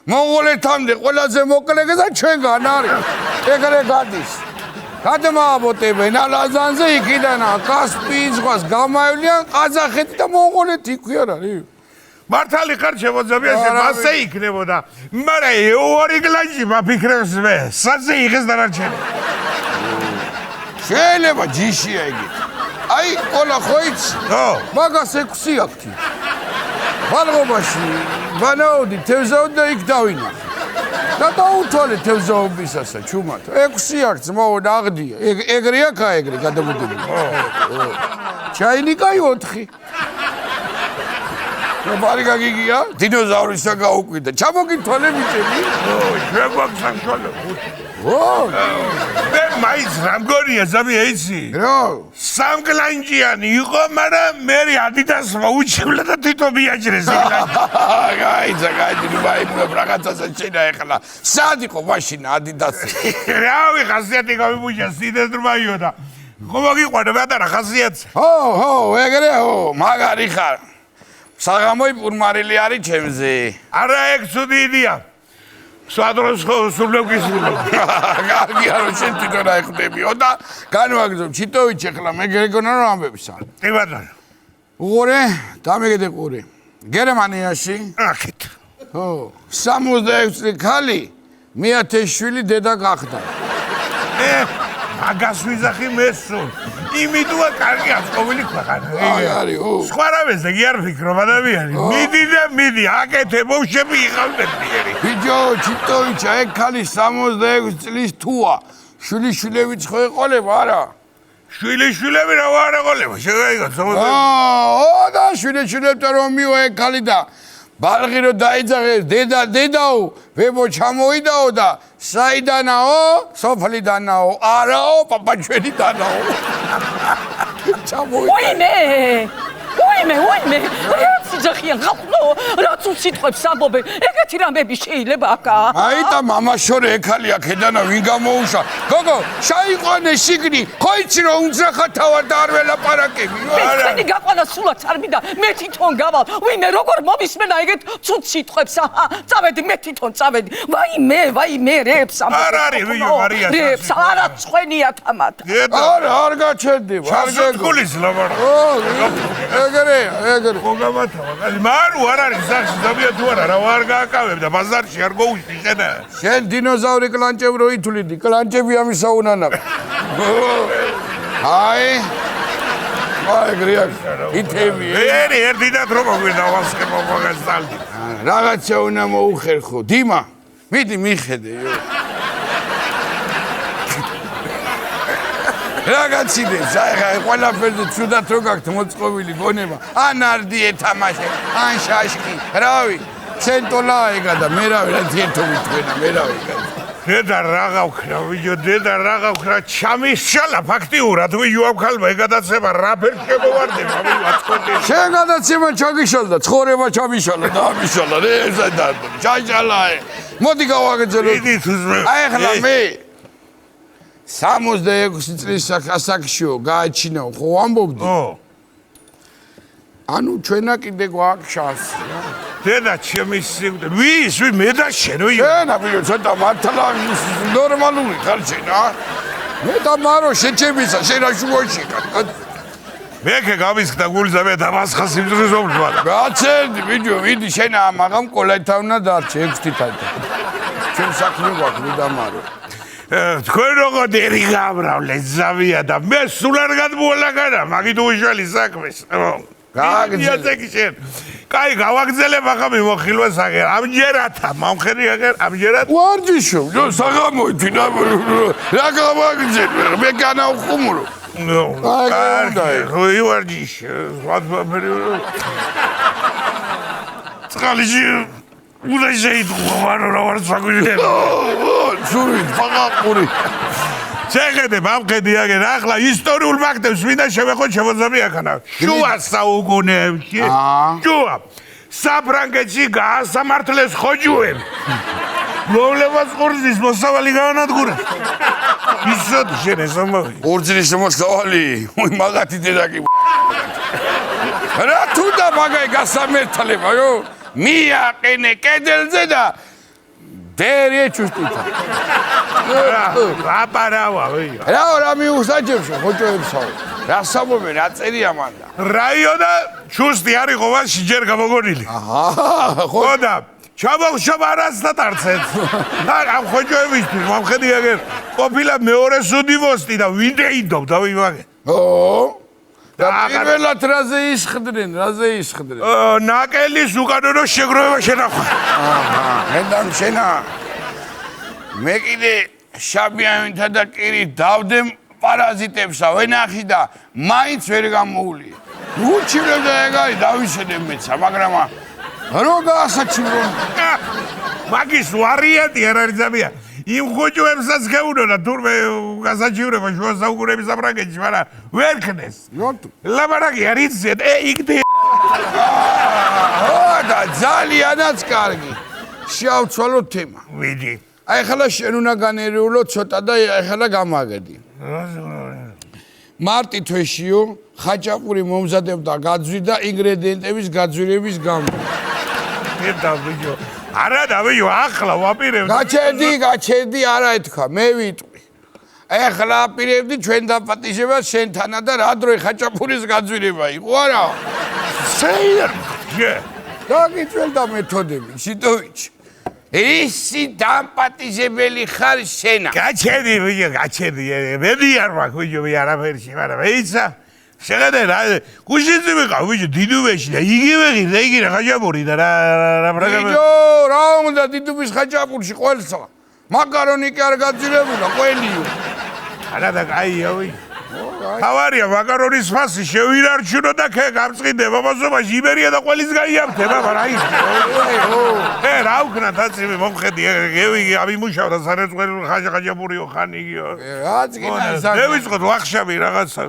მონღოლეთამდე ყველაზე მოკლე და ჩვენგან არის. ეგრე გადის. გადმააბოტებენ ალაზანზე იქიდან კასპიის ზღვას გამაევლიან ყაზახეთი და მონღოლეთი იქვე არ არის. მართალი ხარ შემოძებია მასე იქნებოდა. მაგრამ ორი გლანჯი მაფიქრებს მე. სადზე იღეს დანარჩენი. შეიძლება ჯიშია იგით. აი, ყოლა ხოიც. მაგას 6 აქვს. ბალღობაში ვანაოდი თევზაოდ და იქ დავინახე. და დაუთვალე თევზაობისასა ჩუმად. 6 აქვს მოო ნაღდია. ეგრეა ეგრე გადამოდებული. ჩაინიკაი 4. ბარი გაგიგია? დინოზავრისა გაუკვირდა. ჩამოგითვალე ბიჭები? ჩვენ გვაქვს საშუალება. მე მაინც რამგონია ზამი ეიცი? რა? სამკლანჭიანი იყო, მაგრამ მე ადიდასმა უჩივლა და თვითონ მიაჭრეს ეგლანჭი. გაიცა, ნუბაიმუნა ბრაგაცაცა შენა ეხლა. სად იყო მაშინ ადიდასი? რავი ხასიათი გამიბუჯა სიდედრმაიო და ხო მოგიყვანა რა ხასიათი? ხო, ეგრე ხო, მაგარი ხარ. საღამოი პურმარილი არის ჩემზე. არა ეგ ცუდი იდეა. სადროს სულებ გისულებ. კარგია რომ შენ თვითონ აიხდებიო და განვაგრძობ ჩიტოვიჩი ახლა მე გეგონა რომ ამბებსა. კი ბატონო. უყურე, დამეგდე ყური. გერმანიაში? აქეთ. ხო, 66 წლის ქალი მეათეშვილი დედა გახდა. მაგას ვიზახი მესო. იმიტოა კარგი აწყვილი ქვეყანა. არის, ო. სხვა რამეს კი არ ფიქრობ ადამიანი. მიდი, აკეთე ბავშვები იყავდნენ მიერი. ბიჭო, ჩიტოვიჩა, ეგ ქალი 66 წლის თუა. შვილიშვილებიც ხო ეყოლება არა? შვილიშვილები რა ვარ ეყოლება, შეგაიგოთ, და შვილიშვილებთან რომ მივა ეგ ქალი და ბალღი რო დაიძაღეს, დედაო, ვებო ჩამოიდაო და საიდანაო, სოფლიდანაო, არაო, პაპაჩვენიდანაო. ვაიმე! რაც ძახიან ხალხო, რაც უსიტყვებს ამბობენ, ეგეთი რამები შეიძლება აკა? აიტა მამაშორე ეკალი აქედანა ვინ გამოუშვა? გოგო, შაიყვანე შიგნი, ხო იცი რომ უნძრახათავარ და არ ველაპარაკები? მე გაყვანა სულაც არ მინდა, მე თვითონ გავალ. ვინმე როგორ მომისმენა ეგეთ ცუდ სიტყვებს? აჰა, წავედი მე თვითონ წავედი. ვაიმე, რეებს ამბობენ. არ არის ვიო მარია. რეებს არა წვენიათ ამათ. არ გაჩერდება. ჩასწულის ლაბარა. ეგრე. მოგამათავა. მარუ არ არის სახში ზაბია თუ არა, რა ვარ გააკავებ და ბაზარში არ გოუშტი შენა. შენ დინოზავრი კლანჭები რო ითვლიდი, კლანჭები ამისა უნანაყ. აი ეგრეა. ითები. ერთი და დრო მოგვიდა ვასკე მოგაგასწალდი. რაღაცა უნდა მოუხერხო. დიმა, მიდი მიხედე. რაღაციდებს, აი ყველაფერზე ცუდად რო გაქვთ მოწყობილი გონება. ან არდი ეთამაშე, ან შაშკი. რავი, ცენტოლა ეგა და მე რავი რა თეთრობი თქვენა, მე რავი. დედა რა გავქრა, ვიო, დედა რა გავქრა, ჩამისშალა ფაქტიურად, ვიო ავქალბა ეგადაცება რა ფერ შემოვარდება, ვიო აწყვეტი. შენ გადაცემა ჩაგიშალდა, ცხოვრება ჩამიშალა და ამიშალა, რე ესა და ჩაშალა. მოდი გავაგრძელო. დიდი თუზმე. აი ახლა მე 66 წლის ასაკშიო გააჩინაო, ხო ამბობდი? ანუ ჩვენა კიდე გვაქვს შანსი. დედა ჩემი სიკვდილი. ვის მე და შენ ვიო. შენ აბიო ცოტა მართლა ნორმალური ხარ შენ, მე და მარო შეჩებისა, შენ რა შუაში ხარ? მე კე გავისხდა გულზავე დამასხას იმძრიზობლვა. გაჩერდი ბიჭო, ვიდი შენ ამაღამ კოლაითავნა დარჩე 6 თითად. ჩვენ საქმე გვაქვს მე და მარო. თქვენ როგორ დერი გაბრავლეთ ზავია და მე სულ არ გადმოალაგარა მაგით უშალი საქმეს. გააგრძელე. კაი გავაგრძელებ ახლა მიმოხილვას აგერ. ამჯერათა მომხერი აგერ ამჯერად. ვარჯიშო, საღამოითი რა გავაგრძელე, მე განავხუმურო. კაი ვარჯიშო, წყალში უნდა შეიტყვა რა ვარ საგვიჟე. ზურით ფაღაყური. შეხედებ ამხედი აგერ ახლა ისტორიულ ფაქტებს ვინდა შევეხო შემოძაბი ახანა. შუა საუკუნეებში. შუა საფრანგეთში გაასამართლეს ხოჯუები. მოვლებას ყურძნის მოსავალი გაანადგურა. ისოდ შენ ესამოვი. ყურძნის მოსავალი, მაგათი დედაკი. რა თუ და მაგაი გასამართლებაო? მიაყენე კედელზე და დერი ჩუსტითა. აპარავა ვიო. რა მიუსაჯებსო ხოჭოებსაო. რა სამომე რა წერია მანდა. რაიონა ჩუსტი არის ხოვაში ჯერ გამოგონილი. ხო და ჩამოხშობ არასთან არცეთ. ამ ხოჭოებისთვის მომხედი აგერ ყოფილა მეორე სუდიმოსტი და ვინ დაიდობდა ვიმაგე. და პირველად რაზე ისხდნენ? ნაკელის უკანონო შეგროვება შენახვა. მენდან შენა. მე კიდე შაბიანთა და კირი დავდემ პარაზიტებსა ვენახი და მაინც ვერ გამოუვლია. უჩივრებდა ეგარი დავიშედებ მეცა, მაგრამ რო გაასაჩივრო. მაგის ვარიანტი არ არის ზაბია. იმ ხოჭოებსაც გეუნოდა თურმე გასაჩივრება შუა საუკუნეების საფრანგეთში, მაგრამ ვერ ხდეს. ლაბარაკი არის იქ და ძალიანაც კარგი. შეავცვალოთ თემა. ვიდი. აი ახლა შენ უნდა განერიულო ცოტა და ახლა გამაგედი. მარტი თვეშიო ხაჭაპური მომზადებდა გაძვირდა ინგრედიენტების გაძვირების გამო. დედა ვიო. არა და ვიო ახლა ვაპირებ. გაჩერდი არა ეთქვა, მე ვიტყვი. ახლა აპირებდი ჩვენ დაპატიჟებას შენთანა და რა დროი ხაჭაპურის გაძვირება იყო არა? დაგიწველდა მეთოდები, შიტოვიჩი. ისი დამპატიჟებელი ხარ შენა. გაჩერდი ვიო, გაჩერდი. მედი არ მაქვს ვიო, არაფერში, მაგრამ ეიცა შეხედე რა, გუშინზე ვიყავ ვიო დიდუბეში და იგივე ღირდა, იგი რა ხაჭაპური და რა პროგრამა. ვიო, რა უნდა დიდუბის ხაჭაპურში ყველსა. მაკარონი კი არ გაძვირებულა, ყველიო. არა და კაია ვი. თავარია მაკარონის ფასი შევინარჩუნო და ქე გამწყინდე ბაბაზობაში იბერია და ყველის გაიამთება რა იქნება. რა უკნა თაცივე მომხედი გევი ამიმუშავდა სარეწყვეტ ხაჯაბურიო ხანიგიო. რაც კიდე დავიწყოთ ვახშამი რაღაცა.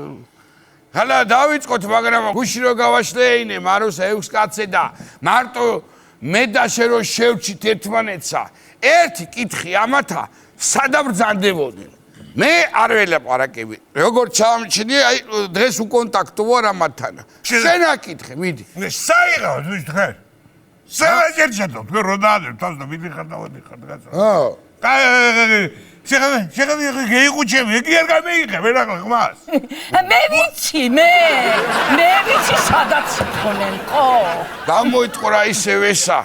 ჰალა დავიწყოთ მაგრამ გუში რო გავაშლეინე მაროს 6 კაცე და მარტო მე და შე რო შევჩით ერთმანეთსა ერთი კითხი ამათა სადაბრძანდებოდნენ მე არ ველაპარაკები როგორ ჩამჩნი აი დღეს უკონტაქტო ვარ ამათთან შენ აკითხე მიდი საიღავ ის დღე სევაჯერჯადო თქო რო დაადებ თავს და მიდიხარ და ვადიხარ რაღაცა შეგები გეიყუჩები იგი არ გამეიღებ ერაღლა ხმას მე ვიცი სადაც ხონენ ხო გამოიტყვრა ისევ ესა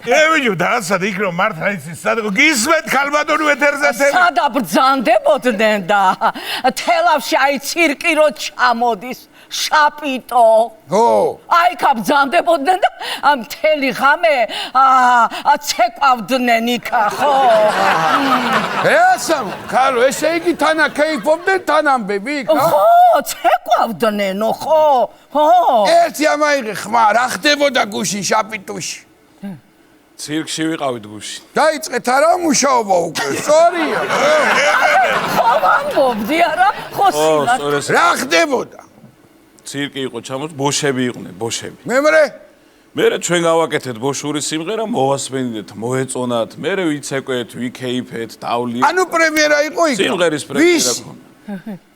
ევიჯო რაღაცა იქ რომ მართლა იცი სადღო გისმეთ ქალბატონი ეთერზე სადაბრძანდებოდნენ და თელავში აი ცირკი რო ჩამოდის შაპიტო ხო აი ქაბძანდებოდნენ და მთელი ღამე ცეკვავდნენ იქა ხო ესა ქალო ესე იგი თანა კეიფობდნენ თანამბები ხო ცეკვავდნენო ხო ერთი ამაიღე ხმა რა ხდებოდა გუშინ შაპიტუში ცირკში ვიყავით გუში. დაიწყეთ არა მუშაობა უკვე, სწორია. ხო ვამბობდი არა, ხო სილა. რა ხდებოდა? ცირკი იყო ჩამოს, ბოშები იყვნენ, ბოშები. მემრე? მერე ჩვენ გავაკეთეთ ბოშური სიმღერა, მოვასმენდეთ, მოეწონათ, მერე ვიცეკვეთ, ვიქეიფეთ, დავლით. ანუ პრემიერა იყო იქ? სიმღერის პრემიერა ქონდა.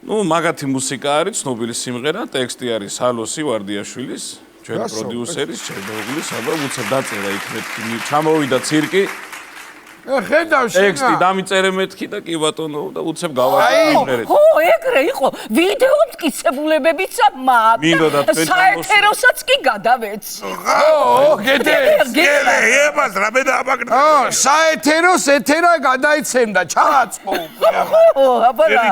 ნუ მაგათი მუსიკა არის, ცნობილი სიმღერა, ტექსტი არის სალოსი ვარდიაშვილის. ჩვენ პროდიუსერის ჩერნოგილის ალბათ უცებ დაწერა იქ მეთქი ჩამოვიდა ცირკი ხედავ შენ ტექსტი დამიწერე მეთქი და კი ბატონო და უცებ გავაკეთე ხო ეგრე იყო ვიდეო მტკიცებულებებიც მაქვს საეთეროსაც კი გადავეც ხო გეტე ებას რა მე დააბაგრე საეთეროს ეთერა გადაიცემდა ჩააწყო ხო აბარა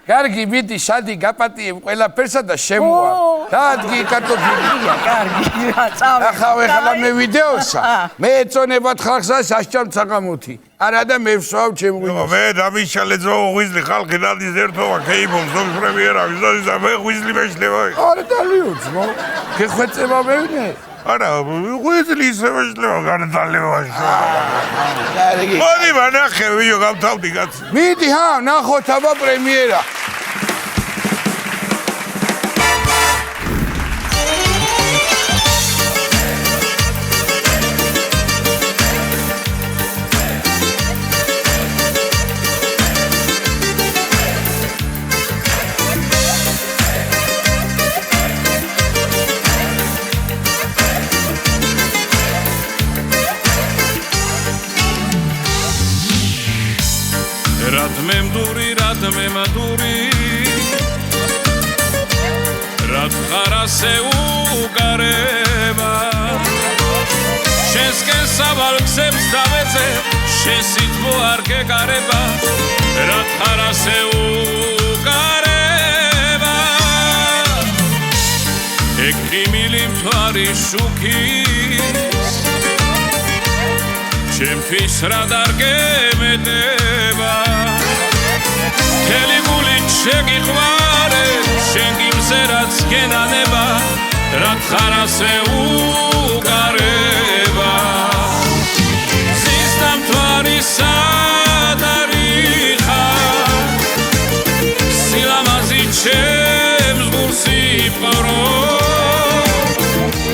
კარგი მიდი შადი გაპატიებ ყველაფერსა და შემოვა დაადგი კარტოფილია კარგი წავე ახლა მე ვიდეოსა მე ეწონებათ ხალხსა სასჭამ საღამოთი არა და მე ვსვავ ჩემ მე დამიშალე ძო ღვიძლი ხალხი დადის ერთობა კეიფობ ზოგ პრემიერა ვიზა მე ღვიძლი მეშლება არა დალიო ძმო გეხვეწება მევნე არა ღვიძლი ისე მეშლება გარდალებაში კარგი მოდი მანახე ვიო გავთავდი კაცი მიდი ჰა ნახოთ აბა პრემიერა se ugareba Shensken savalksebs daveze Shensitvo arke gareba Rathara se ugareba Ekimilim twari shukis Chempis radar gemedeba Keli gulin shegikhvare Shengimze rats genaneba Rathara se ugareba Sistam twari sadaricha Silamazi chems gursi paro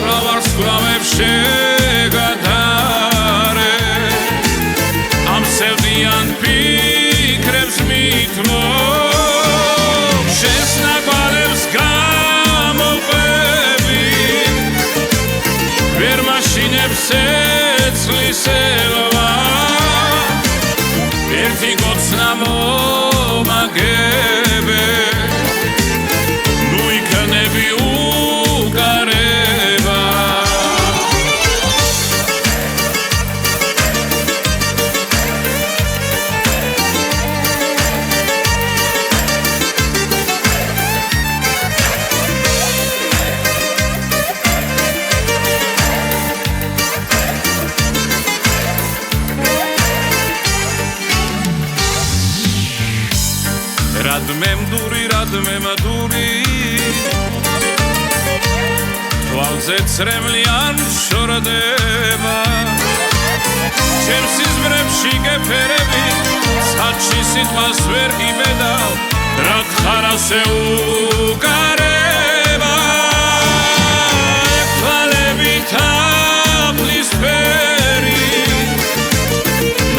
Pravars kulamev shegadare Am sevdian pikrebs mitmo Shesna balevs gamovebi Ver mashinebs etsli selva Erti gotsna momagebe Nu iknebi ugareba მემდური რადმე მადური თვალზე ცრემლიან შორდება ჩემს სიზმრებში გეფერები საჩი სიტყვას ვერ გიმედავ რა ხარ ასე უკარება თვალები თაფლის ფერი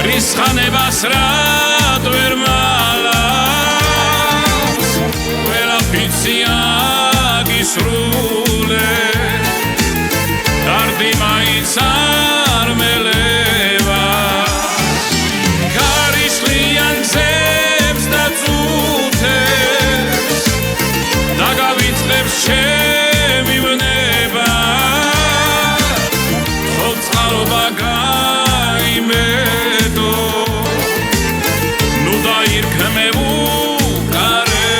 მრისხანებას რად ვერ მალავს ყველაფიცი აგისრულე დარდი მაინც არ მელევა გარიშლიან გზებს დაწუთებს დაგავიწყებს ჩემი ვნება ხოცხალობა გაიმედო ნუ დაირქმე უკარებას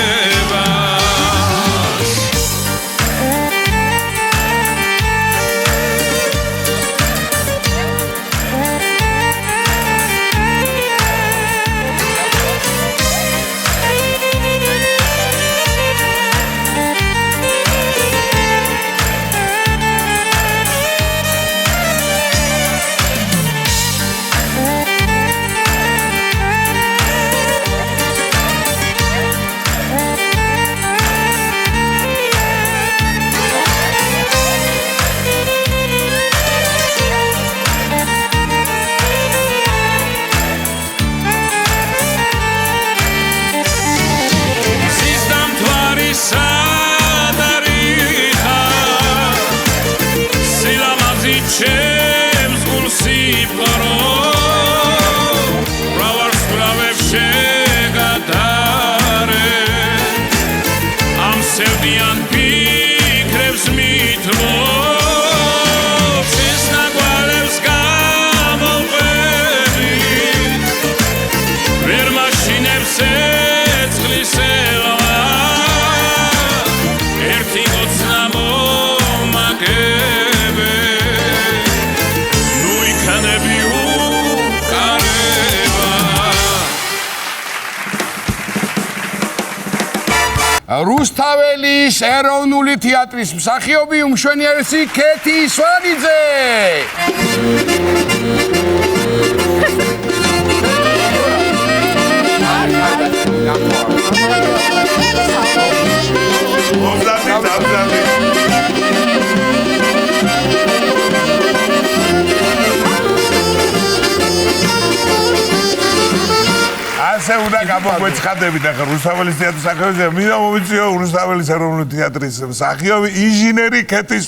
ჩემს გულს იპყრო რავარს გრავებს შეგადარე ამ სევდიან ფიქრებს მითმო შენს ნაგვალებს გამოვყვები ვერ მაშინებს ეწყლის ელვა ერთი გოცნა მომაგები რუსთაველის ეროვნული თეატრის მსახიობი უმშვენიერესი ქეთი სვანიძე. ასე უნდა გამოგვეცხადებით ახლა რუსთაველის თეატრის მსახიობი მინდა მომიწიო რუსთაველის ეროვნული თეატრის მსახიობი ინჟინერი ქეთი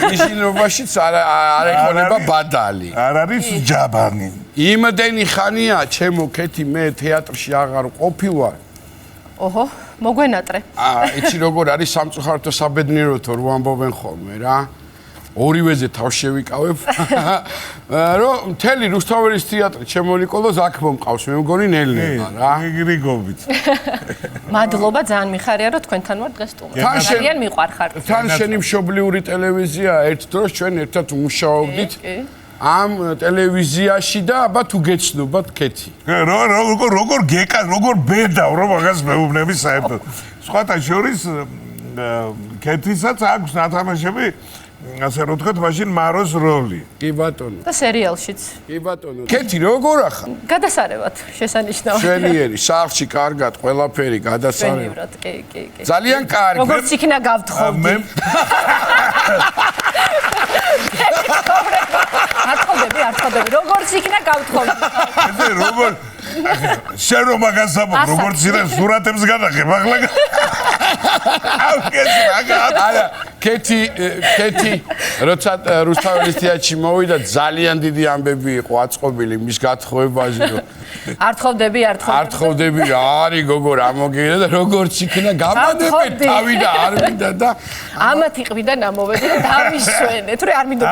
ინჟინერობაშიც არ ეყოლება ბადალი. არ არის ჯაბანი. იმდენი ხანია ჩემო ქეთი მე თეატრში აღარ ყოფილვარ. ოჰო, მოგვენატრე. იცი როგორ არის სამწუხაროდ საბედნიეროთო რო ამბობენ ხოლმე რა. ორივეზე თავს შევიკავებ. რომ მთელი რუსთაველის თეატრი ჩემო ნიკოლოზ აქ მომყავს, მე მგონი ნელ-ნელა რა. რიგრიგობით. მადლობა, ძალიან მიხარია რომ თქვენთან ვარ დღეს სტუმრად. ძალიან მიყვარხარ. თან შენი მშობლიური ტელევიზია ერთ დროს ჩვენ ერთად ვმუშაობდით. ამ ტელევიზიაში და აბა თუ გეცნობათ ქეთი. როგორ გეკა, როგორ ბედავ რომ მაგას მეუბნები საერთოდ. სხვათა შორის ქეთისაც აქვს ნათამაშები ასე რომ ვთქვათ, მაშინ მაროს როლი. კი ბატონო. და სერიალშიც. კი ბატონო. ქეთი როგორ ახლა? გადასარევად, შესანიშნავად. შვენიერი, სახლში კარგად, ყველაფერი გადასარევად. შვენივრად, კი. ძალიან კარგი. როგორც იქნა გავთხოვდი. არ თხოვდები, როგორც იქნა გავთხოვდი. ესე როგორ შენ რომ მაგას ამბობ, როგორც ირა სურათებს განახებ, ახლა არა, ქეთი, როცა რუსთაველის თეატრში მოვიდა, ძალიან დიდი ამბები იყო აწყობილი მის გათხოვებაზე, რომ არ თხოვდები. არ თხოვდები რა არის გოგო რა მოგიგდა და როგორც იქნა გამადებეთ თავი და არ მინდა და ამათი ყბიდან ამოვედი და დავისვენეთ, რომ არ მინდა.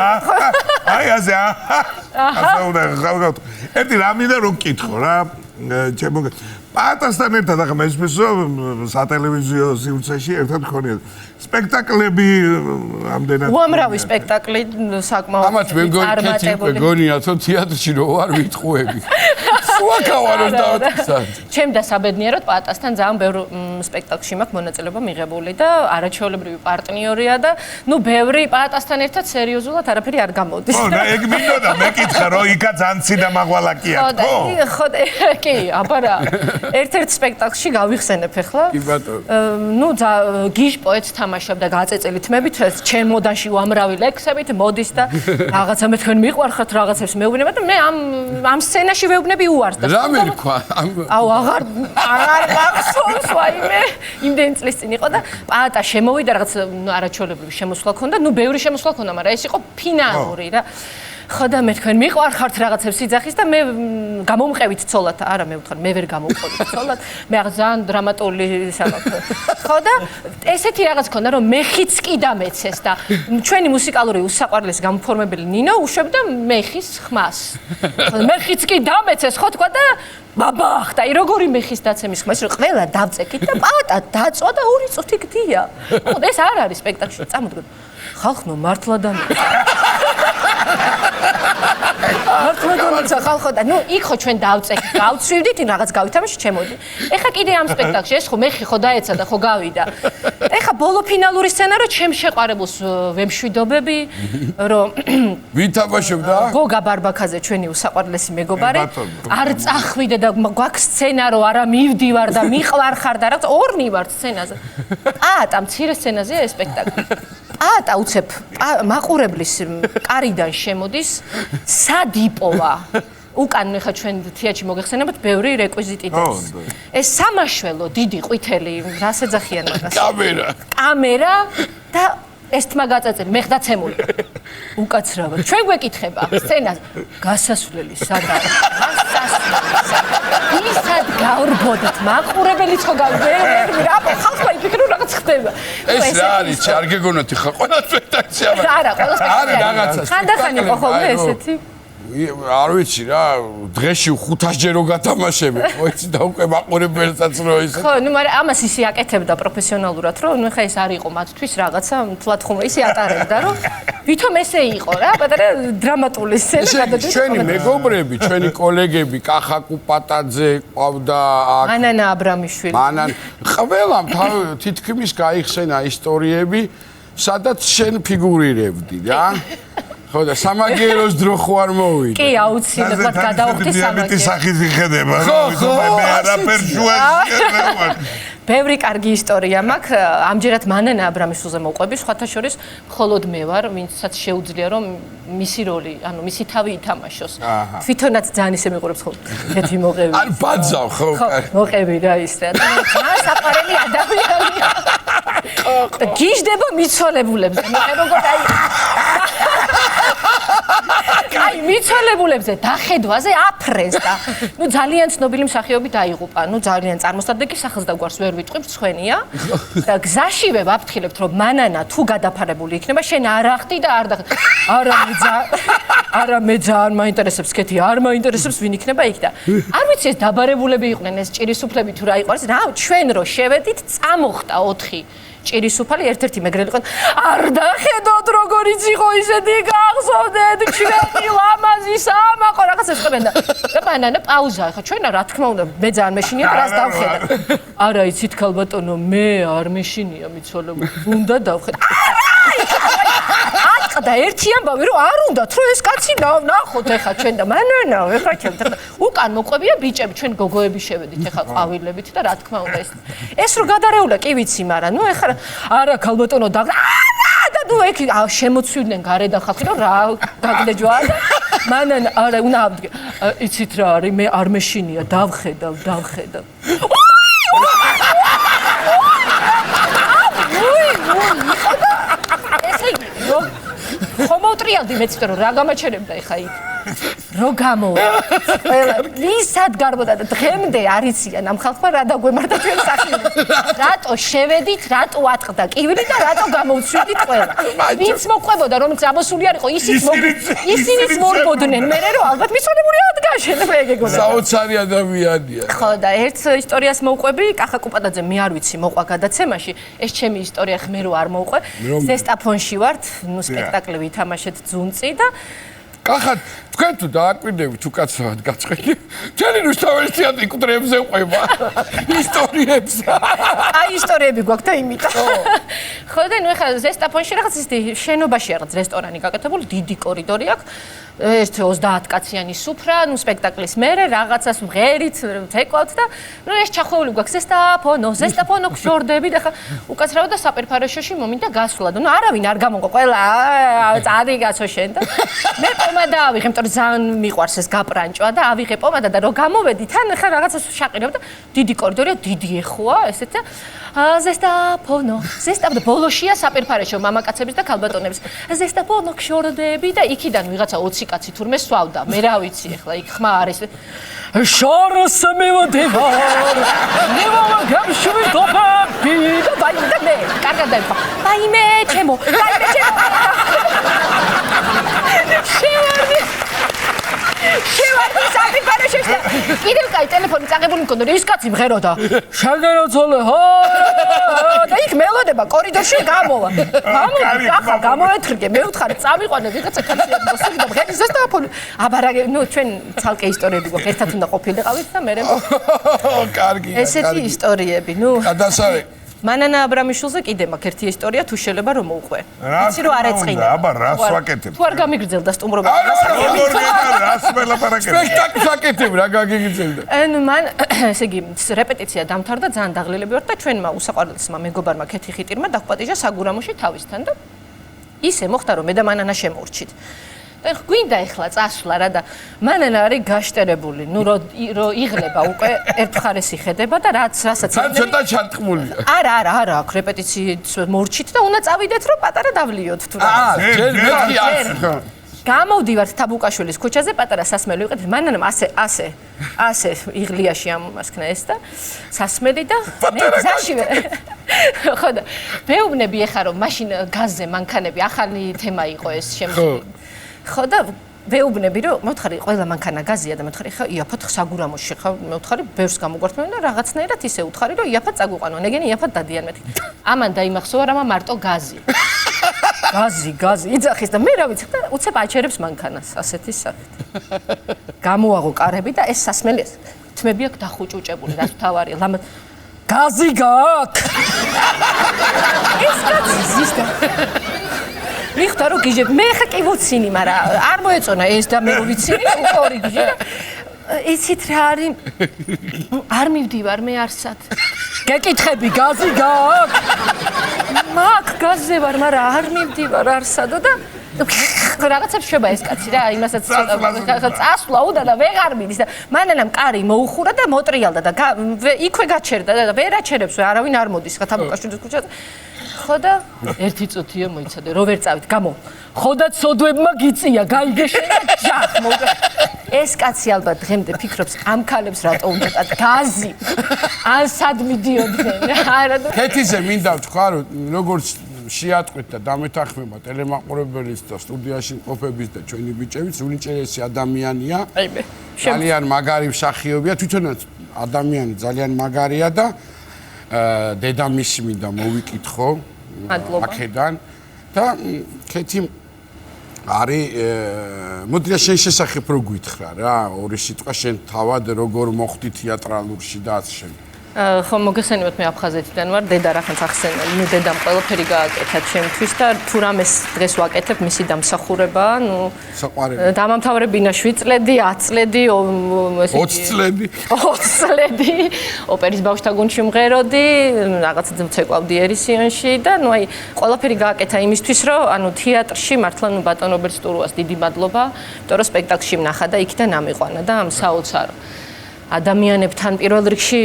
აი ასე უნდა გავგავთ. ერთი რა მინდა რომ გკითხო რა, ჩემო პატასთან ერთად ახლა მესმის რომ სატელევიზიო სივრცეში ერთად გქონიათ სპექტაკლები ამდენად უამრავი სპექტაკლი საკმაოდ ამათ მე მგონია თეატრში რო არ ვიტყუები სუაკავაროს დავატკისა. ჩემ და საბედნიეროდ პაატასთან ძალიან ბევრ სპექტაკლში მაქვს მონაწილეობა მიღებული და არაჩვეულებრივი პარტნიორია და ნუ ბევრი პაატასთან ერთად სერიოზულად არაფერი არ გამოდის. ხო, ეგ მინდოდა მეკითხა რომ იქაც ანცი და მაღვალაკია თქო? ხო, კი, აბარა. ერთ-ერთ სპექტაკლში გავიხსენებ ახლა. კი ბატონო. ნუ გიჟ პოეტს თამაშობდა გაწეწილით მებით, ჩემ მოდანში უამრავი ლექსებით მოდის და რაღაცა მე თქვენ მიყვარხართ რაღაცებს მეუბნება და მე ამ სცენაში ვეუბნები უარს და რა მერქვა? აუ აღარ გახსოვს ვაიმე იმდენი წლის წინ იყო და პაატა შემოვიდა რაღაც არაჩვეულებრივი შემოსვლა ქონდა, ნუ ბევრი შემოსვლა ქონდა, მაგრამ ეს იყო ფინალური რა. ხო და მე თქვენ მიყვარხართ რაღაცებს იძახის და მე გამომყევით ცოლად, არა მე ვთქვი, მე ვერ გამომყევით ცოლად, მე რაღაც ძალიან დრამატული სამაქვს. ხო და ესეთი რაღაც ქონდა რომ მეხიც კი დამეცეს და ჩვენი მუსიკალური უსაყვარლესი გამოფორმებელი ნინო უშვებდა მეხის ხმას. ხო მეხიც კი დამეცეს ხო თქვა და ბაბახ და როგორი მეხის დაცემის ხმა ის რომ ყველა დავწეკით და პაატა დაწვა და 2 წუთი გდია. ხო ეს არ არის სპექტაკლში წამოდგეთ. ხალხო მართლა დამეცა. ხალხო და ნუ იქ ხო ჩვენ დავწეკით, გავცვივდით, რაღაც გავითამაშეთ, შემოდი. ეხა კიდე ამ სპექტაკლში ეს ხო მეხი ხო დაეცა და ხო გავიდა. ეხა ბოლო ფინალური სცენა რომ ჩემ შეყვარებულს ვემშვიდობები, რომ ვითამაშებდა? გოგა ბარბაქაძე ჩვენი უსაყვარლესი მეგობარი, არ წახვიდე და გვაქვს სცენა რომ არა მივდივარ და მიყვარხარ და რაღაც ორნი ვარ სცენაზე. პაატა მცირე სცენაზეა ეს სპექტაკლი. პაატა უცებ მაყურებლის კარიდან შემოდის სადიპოვა უკან ხა ჩვენ თეატრში მოგეხსენებათ ბევრი რეკვიზიტი დებს ეს სამაშველო დიდი ყვითელი რას ეძახიან მაგას კამერა და ეს თმა გაწაწილი მე ხდაცემული უკაცრავად ჩვენ გვეკითხება სცენას გასასვლელი სად არის ისად გავრბოდეთ მაყურებელიც ხო გავიგე რა ხალხმა იფიქრო რაღაც ხდება ეს რა არის არ გეგონათ ხა ყველა სპექტაკლში არა ყველა სპექტაკლში რაღაცა ხანდახანი იყო ხოლმე ესეთი არ ვიცი რა დღეში 500 ჯერო გათამაშები ხო იცი და უკვე მაყურებელსაც რო ის ხო ნუ მაგრამ ამას ისე აკეთებდა პროფესიონალურად რომ ნუ ხა ეს არ იყო მათთვის რაღაცა თლათხუმა ისე ატარებდა რომ ვითომ ესე იყო რა პატარა დრამატული სცენა გადადის ჩვენი მეგობრები ჩვენი კოლეგები კახა კუპატაძე ყავდა აქ ანანა აბრამიშვილი ყველამ თითქმის გაიხსენა ისტორიები სადაც შენ ფიგურირებდი რა ხო და სამაგიეროს დრო ხო არ მოვიდა. კი, აუცილებლად გადავხდი სამაგიეროს სახით იხედება. ხო, მე არაფერ შუაში ვერ ვარ. ბევრი კარგი ისტორია მაქვს. ამჯერად მანანა აბრამიშვილზე მოვყვები, სხვათა შორის მხოლოდ მე ვარ, ვინცაც შეუძლია რომ მისი როლი, ანუ მისი თავი ითამაშოს. თვითონაც ძალიან ისე მიყურებს ხო? ერთი მოყევი. არ ბაძავ ხო? მოყევი რა ის რა. ძალიან საყვარელი ადამიანია. გიჟდება მიცვალებულებზე. მე როგორ აი მიცვალებულებზე დახედვაზე აფრენს და ნუ ძალიან ცნობილი მსახიობი დაიღუპა. ნუ ძალიან წარმოსადგენი სახელს და გვარს ვერ ვიტყვი, მცხვენია. და გზაშივე ვაფრთხილებთ რომ მანანა თუ გადაფარებული იქნება, შენ არ ახდი და არ დახდი. არა მე ძალიან მაინტერესებს კეთი, არ მაინტერესებს ვინ იქნება იქ და არ ვიცი ეს დაბარებულები იყვნენ ეს ჭირისუფლები თუ რა იყო ეს რა ჩვენ რო შევედით წამოხდა 4 ჭირისუფალი ერთ-ერთი მეგრელი იყო არ დახედოთ როგორიც იყო ისეთი გახსოვდეთ ჩვენი ლამაზი სამაყო რაღაცას ყვებენ და მანანა პაუზა ხა ჩვენ რა თქმა უნდა მე ძალიან მეშინია რას დავხედა არა იცით ქალბატონო მე არ მეშინია მიცვალებული უნდა დავხედა და ერთი ამბავი რომ არ უნდათ რომ ეს კაცი ნახოთ ეხა ჩვენ და მანანა ეხა ჩვენ უკან მოყვებია ბიჭები ჩვენ გოგოები შევედით ეხა ყვავილებით და რა თქმა უნდა ეს რო გადარეულა კი ვიცი მაგრამ ნუ ეხა არა ქალბატონო და ნუ ეგ შემოცვიდნენ გარედან ხალხი რომ რა გაგლეჯვა და მანანა არა უნდა ავდგე იცით რა არის მე არ მეშინია დავხედავ ხომოუტრიალდი მეც რომ რა გამაჩერებდა ეხა იქ რო გამოვა ყველა ვისად გარბოდა და დღემდე არიციან ამ ხალხმა რა დაგვემართა ჩვენ სახილებს რატო შევედით რატო ატყდა კივილი და რატო გამოვცვიდით ყველა ვინც მოყვებოდა რომ წამოსული არ იყო ისინიც მორბოდნენ მე რომ ალბათ მიცვალებული ადგა შეიძლება ეგეგონა საოცარი ადამიანია ხო და ერთ ისტორიას მოვყვები კახა კუპატაძე მე არ ვიცი მოყვა გადაცემაში ეს ჩემი ისტორია ხმე რო არ მოვყვე ზესტაფონში ვართ ნუ სპექტაკლი ვითამაშეთ ძუნწი და კახად თქვენ თუ დააკვირდებით უკაცრავად გაწყენი მთელი რუსთაველის თეატრი კუტრებზე ყვება ისტორიებს აი ისტორიები გვაქვს და იმიტომ ხო და ნუ ეხლა ზესტაფონში რაღაც ისეთი შენობაში რაღაც რესტორანი გაკეთებული დიდი კორიდორი აქვს ეს 30 კაციანი სუფრა ნუ სპექტაკლის მერე რაღაცას მღერით თეკვავთ და ნუ ეს ჩახვეული გვაქვს ზესტაფონო გშორდები და ხა უკაცრავად და საპირფარეშოში მომინდა გასვლა და ნუ არავინ არ გამონყო ყველა წადი გასო შენ და მე პომადა ავიღე იმიტომ რომ ძალიან მიყვარს ეს გაპრანჭვა და ავიღე პომადა და რო გამოვედი თან ხა რაღაცას შაყირებ და დიდი კორიდორია დიდი ეხოა ესეც ზესტაფონო ბოლოშია საპირფარეშო მამაკაცების და ქალბატონების ზესტაფონო გშორდები და იქიდან ვიღაცა 20 კაცი თურმე სვავდა მე რა ვიცი ახლა იქ ხმა არის შორს მივდივარ ნევა გამშვი დოფები და მე კარგად დაიფა ვაიმე ჩემო შევარდი საპირფარეში კიდევ კაი ტელეფონი წაღებული მქონდა ის კაცი მღეროდა შაგეროცოლე და იქ მელოდება კორიდორში გამოვა ახლა გამოეთრიგე მე ვთხარი წამიყვანე ვიღაცა კაცი მოსული და მღერის ზესტაფონი აბარა ნუ ჩვენ ცალკე ისტორიები გვაქვს ერთად უნდა ყოფილიყავით და მე კარგია ესეთი ისტორიები ნუ გადასარე მანანა აბრამიშვილზე კიდე მაქვს ერთი ისტორია თუ შეიძლება რომ მოუყვე იცი რომ არ ეწყინა აბა რას ვაკეთებ თუ არ გამიგრძელდა სტუმრობა როგორ გეტყვი რას ველაპარაკებ სპექტაკლს ვაკეთებ რა გაგიგრძელდა ანუ მან ესე იგი რეპეტიცია დამთავრდა ძალიან დაღლილები ვართ და ჩვენმა უსაყვარლესმა მეგობარმა ქეთი ხიტირმა დაგპატიჟა საგურამოში თავისთან და ისე მოხდა რომ მე და მანანა შემოვრჩით და გვინდა ეხლა წასვლა რა და მანანა არის გაშტერებული ნუ რო იღლება უკვე ერთ მხარეს იხედება და რასაც ცოტა ჩარტყმულია არა აქ რეპეტიციით მორჩით და უნდა წავიდეთ რომ პატარა დავლიოთ თუ რა ჯერ მეთქი არის გამოვდივართ თაბუკაშვილის ქუჩაზე პატარა სასმელი ვიყიდეთ მანანამ ასე იღლიაში ამასქნა ეს და სასმელი და მე გზაშივე ხო და მეუბნები ეხა რომ მაშინ გაზზე მანქანები ახალი თემა იყო ეს შემდგომი ხო და ვეუბნები რომ მოვთხარი ყველა მანქანა გაზია და მოვთხარი ხა იაფად საგურამოში ხა მოვთხარი ბევრს გამოგართმევენ და რაღაცნაირად ისე უთხარი რომ იაფად წაგვიყვანო ნეგენი იაფად დადიან მეთქი ამან დაიმახსოვა რა მარტო გაზი იძახის და მე რა ვიცი და უცებ აჩერებს მანქანას ასეთი სახით გამოაღო კარები და ეს სასმელი თმები აქ დახუჭუჭებული რაც თავარია ლამა გაზი გაქვს ეს კაცი ზისდა მიხდა რომ გიჟებ მე ხა კი ვიცინი მაგრამ არ მოეწონა ეს და მე რო ვიცინი უყორი გიჟე იცით რა არის არ მივდივარ მე არსად გეკითხები გაზი გაქვს მაგ გაზზე ვარ მაგრამ არ მივდივარ არსადო და რაღაცებს შვება ეს კაცი რა იმასაც წასვლა უნდა და ვეღარ მიდის და მანანამ კარი მოუხურა და მოტრიალდა და იქვე გაჩერდა და ვერ აჩერებს არავინ არ მოდის ხა თაბუკაშვილის ქუჩაზე ხო და ერთი წუთია მოიცადე რო ვერ წავით გამო ხო და ცოდვებმა გიწია გაიგეშენა ჯახ მოვიდა ეს კაცი ალბათ დღემდე ფიქრობს ამ ქალებს რატო უნდა გაზი ან სად მიდიოდნენ არა და ქეთიზე მინდა ვთქვა რომ როგორც შეატყვით და დამეთანხმება ტელემაყურებელის და სტუდიაში მყოფების და ჩვენი ბიჭების უნიჭერესი ადამიანია ძალიან მაგარი მსახიობია თვითონაც ადამიანი ძალიან მაგარია და დედამისი მინდა მოვიკითხო აქედან და ქეთი არის მოდია შენ შესახებ რო გითხრა რა ორი სიტყვა შენ თავად როგორ მოხდი თეატრალურში და ასე შემდეგ ხო მოგესალმებით მე აფხაზეთიდან ვარ დედა რახანს ახსენე ნუ დედამ ყველაფერი გააკეთა ჩემთვის და თუ რამეს დღეს ვაკეთებ მისი დამსახურება ნუ საყვარელი დამამთავრებინა 7 წლები 10 წლები ესე 20 წლები 20 წლები ოპერის ბავშვთა გუნდში მღეროდი რაღაცა ცეკვავდი ერისიონში და ნუ აი ყველაფერი გააკეთა იმისთვის რომ ანუ თეატრში მართლა ნუ ბატონობერს ტურუას დიდი მადლობა იმიტომ რომ სპექტაკლში ვნახა და იქიდან ამიყვანა და ამ საოცარო ადამიანებთან პირველ რიგში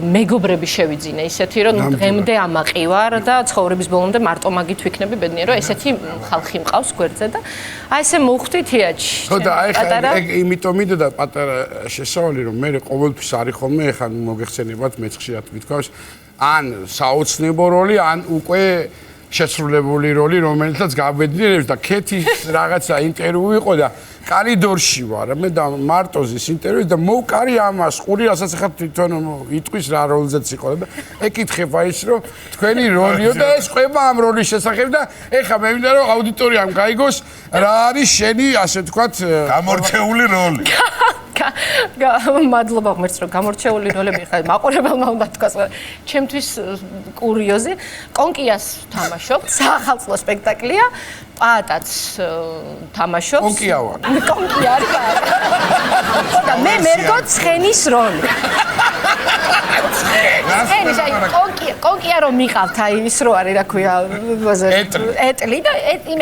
მეგობრები შევიძინე ისეთი რომ დღემდე ამაყივარ და ცხოვრების ბოლომდე მარტო მაგით ვიქნები ბედნიერ რომ ესეთი ხალხი მყავს გვერდზე და აი ესე მოვხვდი თეატრში ხო და აი ხა იმიტომ მინდოდა პატარა შესავალი რომ მე ყოველთვის არის ხოლმე ეხა მოგეხსენებათ მე ხშირად მithქვავს ან საოცნებო როლი ან უკვე შესრულებული როლი რომელსაც გაბედნიერებს და ქეთის რაღაცა ინტერვიუ იყო და კალიდორში ვარ, მე და მარტოზის ინტერვიუს და მოვკარი ამას, ყური რასაც ახლა თვითონ იტყვის რა როლზეც იყო და ეკითხებ აი ის რომ თქვენი როლიო და ეს ყვება ამ როლის შესახებ და ეხლა მე მინდა რომ აუდიტორიამ გაიგოს რა არის შენი ასე ვთქვათ გამორჩეული როლი. მადლობა ღმერთს რომ გამორჩეული როლები ხარ მაყურებელმა უნდა თქვას ჩემთვის კურიოზი კონკიას ვთამაშობ საახალწლო სპექტაკლია პაატაც თამაშობს კონკია ვარ კონკია არის და მე მერგო ცხენის როლი ცხენის აი კონკია რომ მიყავთ აი ის რო არის რა ქვია ეტლი და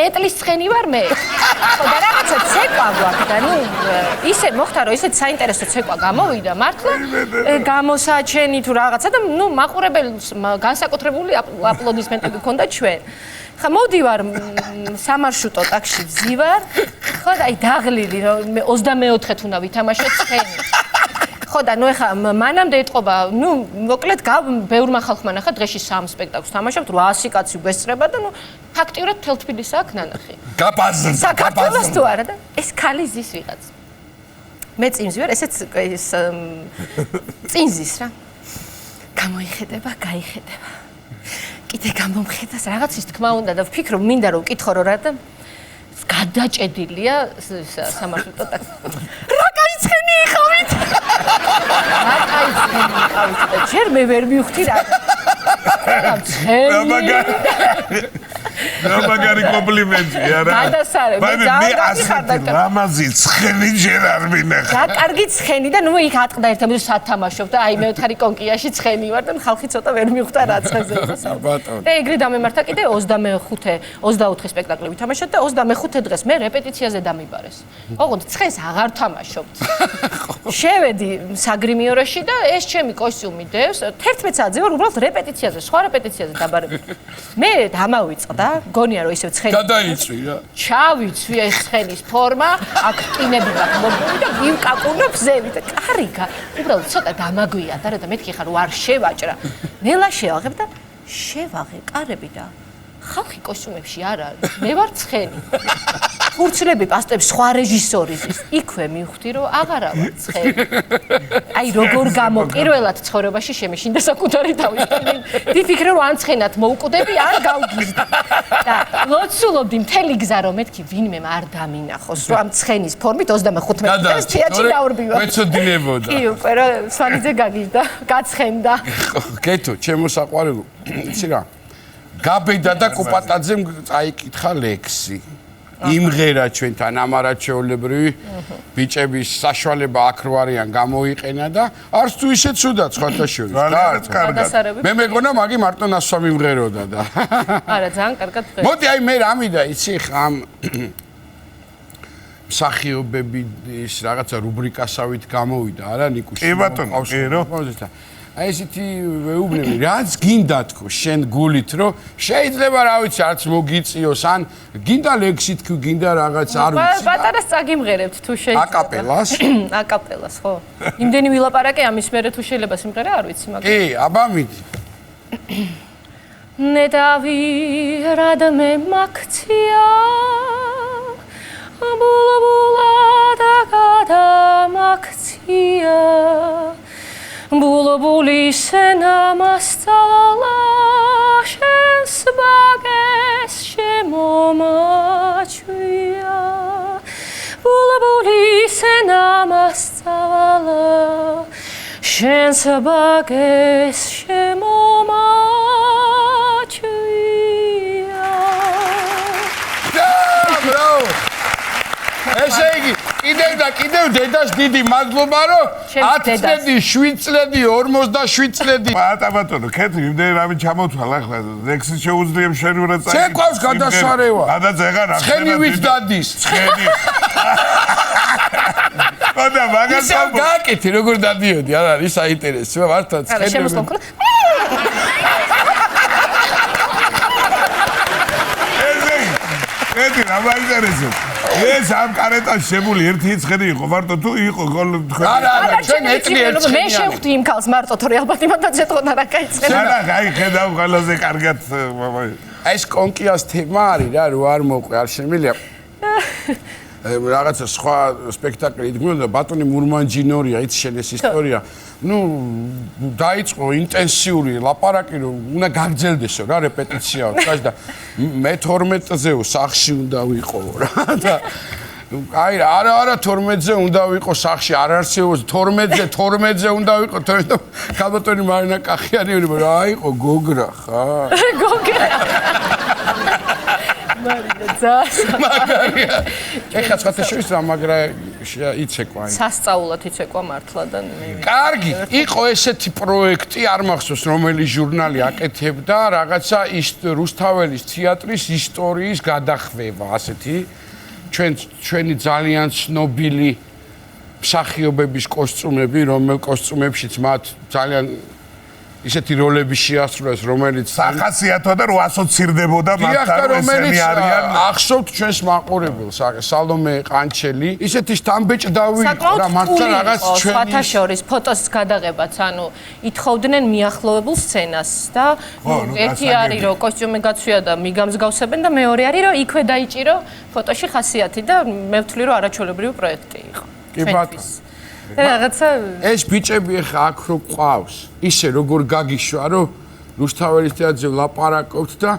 ეტლის ცხენი ვარ მე და რაღაცა ცეკვა გვაქვს და ნუ ისე მოხდა რომ ისეთ საინტერესო ცეკვა გამოვიდა მართლა გამოსაჩენი თუ რაღაცა და ნუ მაყურებელს განსაკუთრებული აპლოდისმენტები ჰქონდა ჩვენ ხა მოვდივარ სამარშრუტო ტაქსში ვზივარ ხო და აი დაღლილი რომ 24-ით უნდა ვითამაშოთ ცხენი ხო და ნუ ეხა მანამდე ეთყობა ნუ მოკლედ ბევრმა ხალხმა ნახა დღეში 3 სპექტაკლს თამაშობთ 800 კაცი გვესწრება და ნუ ფაქტიურად მთელ თბილისს აქ ნანახი გაპაზრდა საქართველოს თუ არა და ეს ქალი ზის ვიღაც მე წინ ვზივარ ესეც ეს წინ ზის რა გამოიხედება გაიხედება კიდე გამომხედას რაღაცის თქმა უნდა და ვფიქრობ მინდა რომ ვკითხო რა და გადაჭედილია სამარშრუტო ტაქსი რა კაი ცხენი იყავით რა კაი ცხენი იყავით და ჯერ მე ვერ მივხვდი რა რა მაგარი კომპლიმენტია რა გადასარევი მე რამაზი ცხენი ჯერ არ მინახა რა კარგი ცხენი და ნუ იქ ატყდა ერთად სათამაშობ და აი მე ვთხარი კონკიაში ცხენი ვარ და ხალხი ცოტა ვერ მივხვდა რა ცხენზე და ეგრე დამემართა კიდე 25-24 სპექტაკლი ვითამაშოთ და 25 დღეს მე რეპეტიციაზე დამიბარეს ოღონდ ცხენს აღარ თამაშობთ შევედი საგრიმიოროში და ეს ჩემი კოსტიუმი დევს 11 საათზე ვარ უბრალოდ რეპეტიციაზე სხვა რეპეტიციაზე დაბარებული მე დამავიწყდა გონია რომ ისევ ცხენი გადაიწვი რა ჩავიცვი ეს ცხენის ფორმა აქ კინები მაქვს მოგული და ვიმკაკუნებ ზევით და კარიგა უბრალოდ ცოტა დამაგვია და მეთქი ხარ ვარ შევაჭრა ნელა შევაღებ და შევაღე კარები და ხალხი კოსტიუმებში არ არის მე ვარ ცხენი ფურცლები პასტებს სხვა რეჟისორის იქვე მივხვდი რომ აღარა ვარ ცხენი აი როგორ გამო პირველად ცხოვრებაში შემეშინდა საკუთარი თავი ვიფიქრე რომ ან ცხენად მოვკვდები არ გავგიზდი და ლოცულობდი მთელი გზა რომ მეთქი ვინმე არ დამინახოს რომ ამ ცხენის ფორმით 25 მეტრს თეატრში დავრბივა მეცოდინებოდა კი უკვე რა სვანიძე გაგიზდა გაცხენდა კეთო ჩემო საყვარელო იცი რა გაბედა და კუპატაძემ წაიკითხა ლექსი იმღერა ჩვენთან ამარაჩეულებრივი ბიჭების საშუალება აქ რო არიან გამოიყენა და არც თუ ისე ცუდად სხვათა შორის გადასარევი მე მეგონა მაგი მარტო ნასვამი მღეროდა და არა ძალიან კარგად ვღერე მოდი აი მე რამიდა იცი ხა ამ მსახიობები ის რაღაცა რუბრიკასავით გამოვიდა არა ნიკუში კი ბატონო კი რო აი ესეთი ვეუბნები რაც გინდა თქო შენ გულით რომ შეიძლება რა ვიცი არც მოგიწიოს ან გინდა ლექსი თქვი გინდა რაღაც არ ვიცი პატარას წაგიმღერებთ თუ შეიძლება აკაპელას აკაპელას ხო იმდენი ვილაპარაკე ამის მერე თუ შეიძლება სიმღერა არ ვიცი მაგრამ კი აბა მიდი ნედავი რადმე მაქცია ბულბულა და გადამაქცია ბულბულის ნამასწავლა შენს ბაგეს შემომაჩვია ბულბულის ნამასწავლა შენს ბაგეს შემომაჩვია ბრავო ესე იგი კიდევ დედას დიდი მადლობა რომ 10 წლები 7 წლები 47 წლები ბატონო ქეთ იმდენ რამე ჩამოთვალ ახლა ლექსის შეუძლია შენ რა წაი ცეკვავს გადასარევა გადაძეგა რა ცხენივით დადის ცხენი ხოდა მაგას გააკეთე როგორ დადიოდი არ არის საინტერესო მართლა არა შემოსტომქლა ედი რა მაინტერესო ეს ამ კარეტაში შემული ერთი ცხენი იყო მარტო თუ იყო არა ჩვენ ეტლი ერთი მე შევხვდი იმ ქალს მარტო თორე ალბათ იმათაც ეთქოდა რა კაი ცხენი არა აი ხედავ ყველაზე კარგად ეს კონკიას თემა არის რა რო არ მოყვე არ შემიძლია რაღაცა სხვა სპექტაკლი იდგმებოდა ბატონი მურმანჯინორია იცი შენ ეს ისტორია ნუ დაიწყო ინტენსიური ლაპარაკი რომ უნდა გაგრძელდესო რა რეპეტიცია ვთქვას და მე 12-ზეო სახში უნდა ვიყო რა და აი არა 12-ზე უნდა ვიყო სახში არ არსებობს 12-ზე უნდა ვიყო თორემ ქალბატონი მარინა კახიანი რა იყო გოგრა ხა გოგრა მარინა ძა მაგარია ეხლა სხვათაშორის რა მაგრა იცეკვა სასწაულად იცეკვა მართლა და კარგი იყო ესეთი პროექტი არ მახსოვს რომელი ჟურნალი აკეთებდა რაღაცა რუსთაველის თეატრის ისტორიის გადახვევა ასეთი ჩვენი ძალიან ცნობილი მსახიობების კოსტუმები რომელ კოსტუმებშიც მათ ძალიან ისეთი როლები შეასრულეს რომელიც სახასიათო და რო ასოცირდებოდა მათთან ესენი არიან ახსოვთ ჩვენს მაყურებელს სალომე ყანჩელი ისეთი სტამბეჭდავი რა მართლა რაღაც ჩვენი სხვათა შორის ფოტოს გადაღებაც ანუ ითხოვდნენ მიახლოვებულ სცენას და ერთი არის რომ კოსტიუმი გაცვია და მიგამსგავსებენ და მეორე არის რომ იქვე დაიჭირო ფოტოში ხასიათი და მე ვთვლი რომ არაჩვეულებრივი პროექტი იყო კი ბატონო რაღაცა ეს ბიჭები ახლა აქ რო ყავს ისე როგორ გაგიშვა რომ რუსთაველის თეატრზე ვლაპარაკობთ და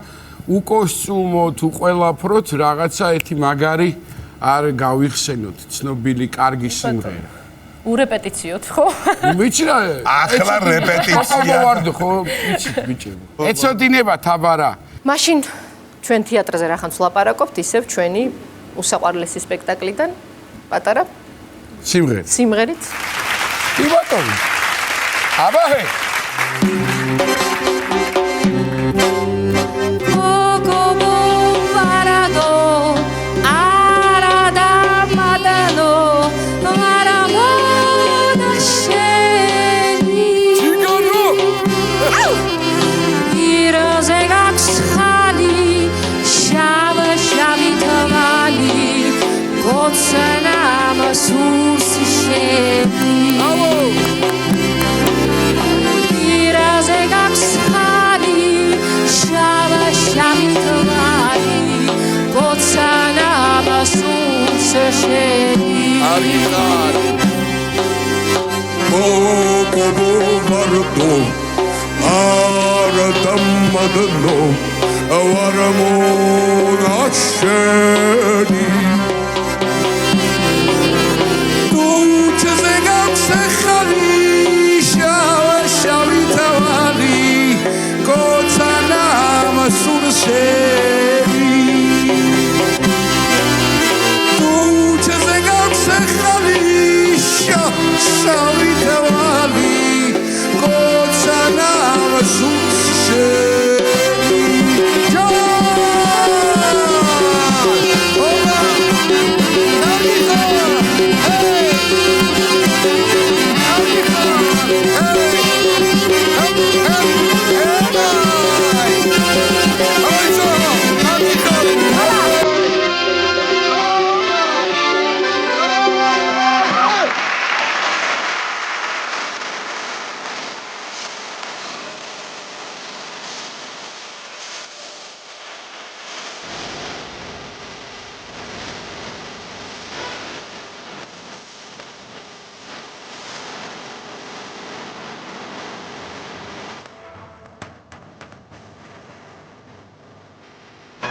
უკოსტუმოთ უყველაფროთ რაღაცა ერთი მაგარი არ გავიხსენოთ ცნობილი კარგი სიმღერა ურეპეტიციოთ ხო ვიცი რა ახლა რეპეტიცია ვარდო ხო ვიცი ბიჭები ეცოდინება თაბარა მაშინ ჩვენ თეატრზე რახანს ვლაპარაკობთ ისევ ჩვენი უსაყვარლესი სპექტაკლიდან პატარა სიმღერით კი ბატონო აბაჰე Aradam madano, aramon asheni.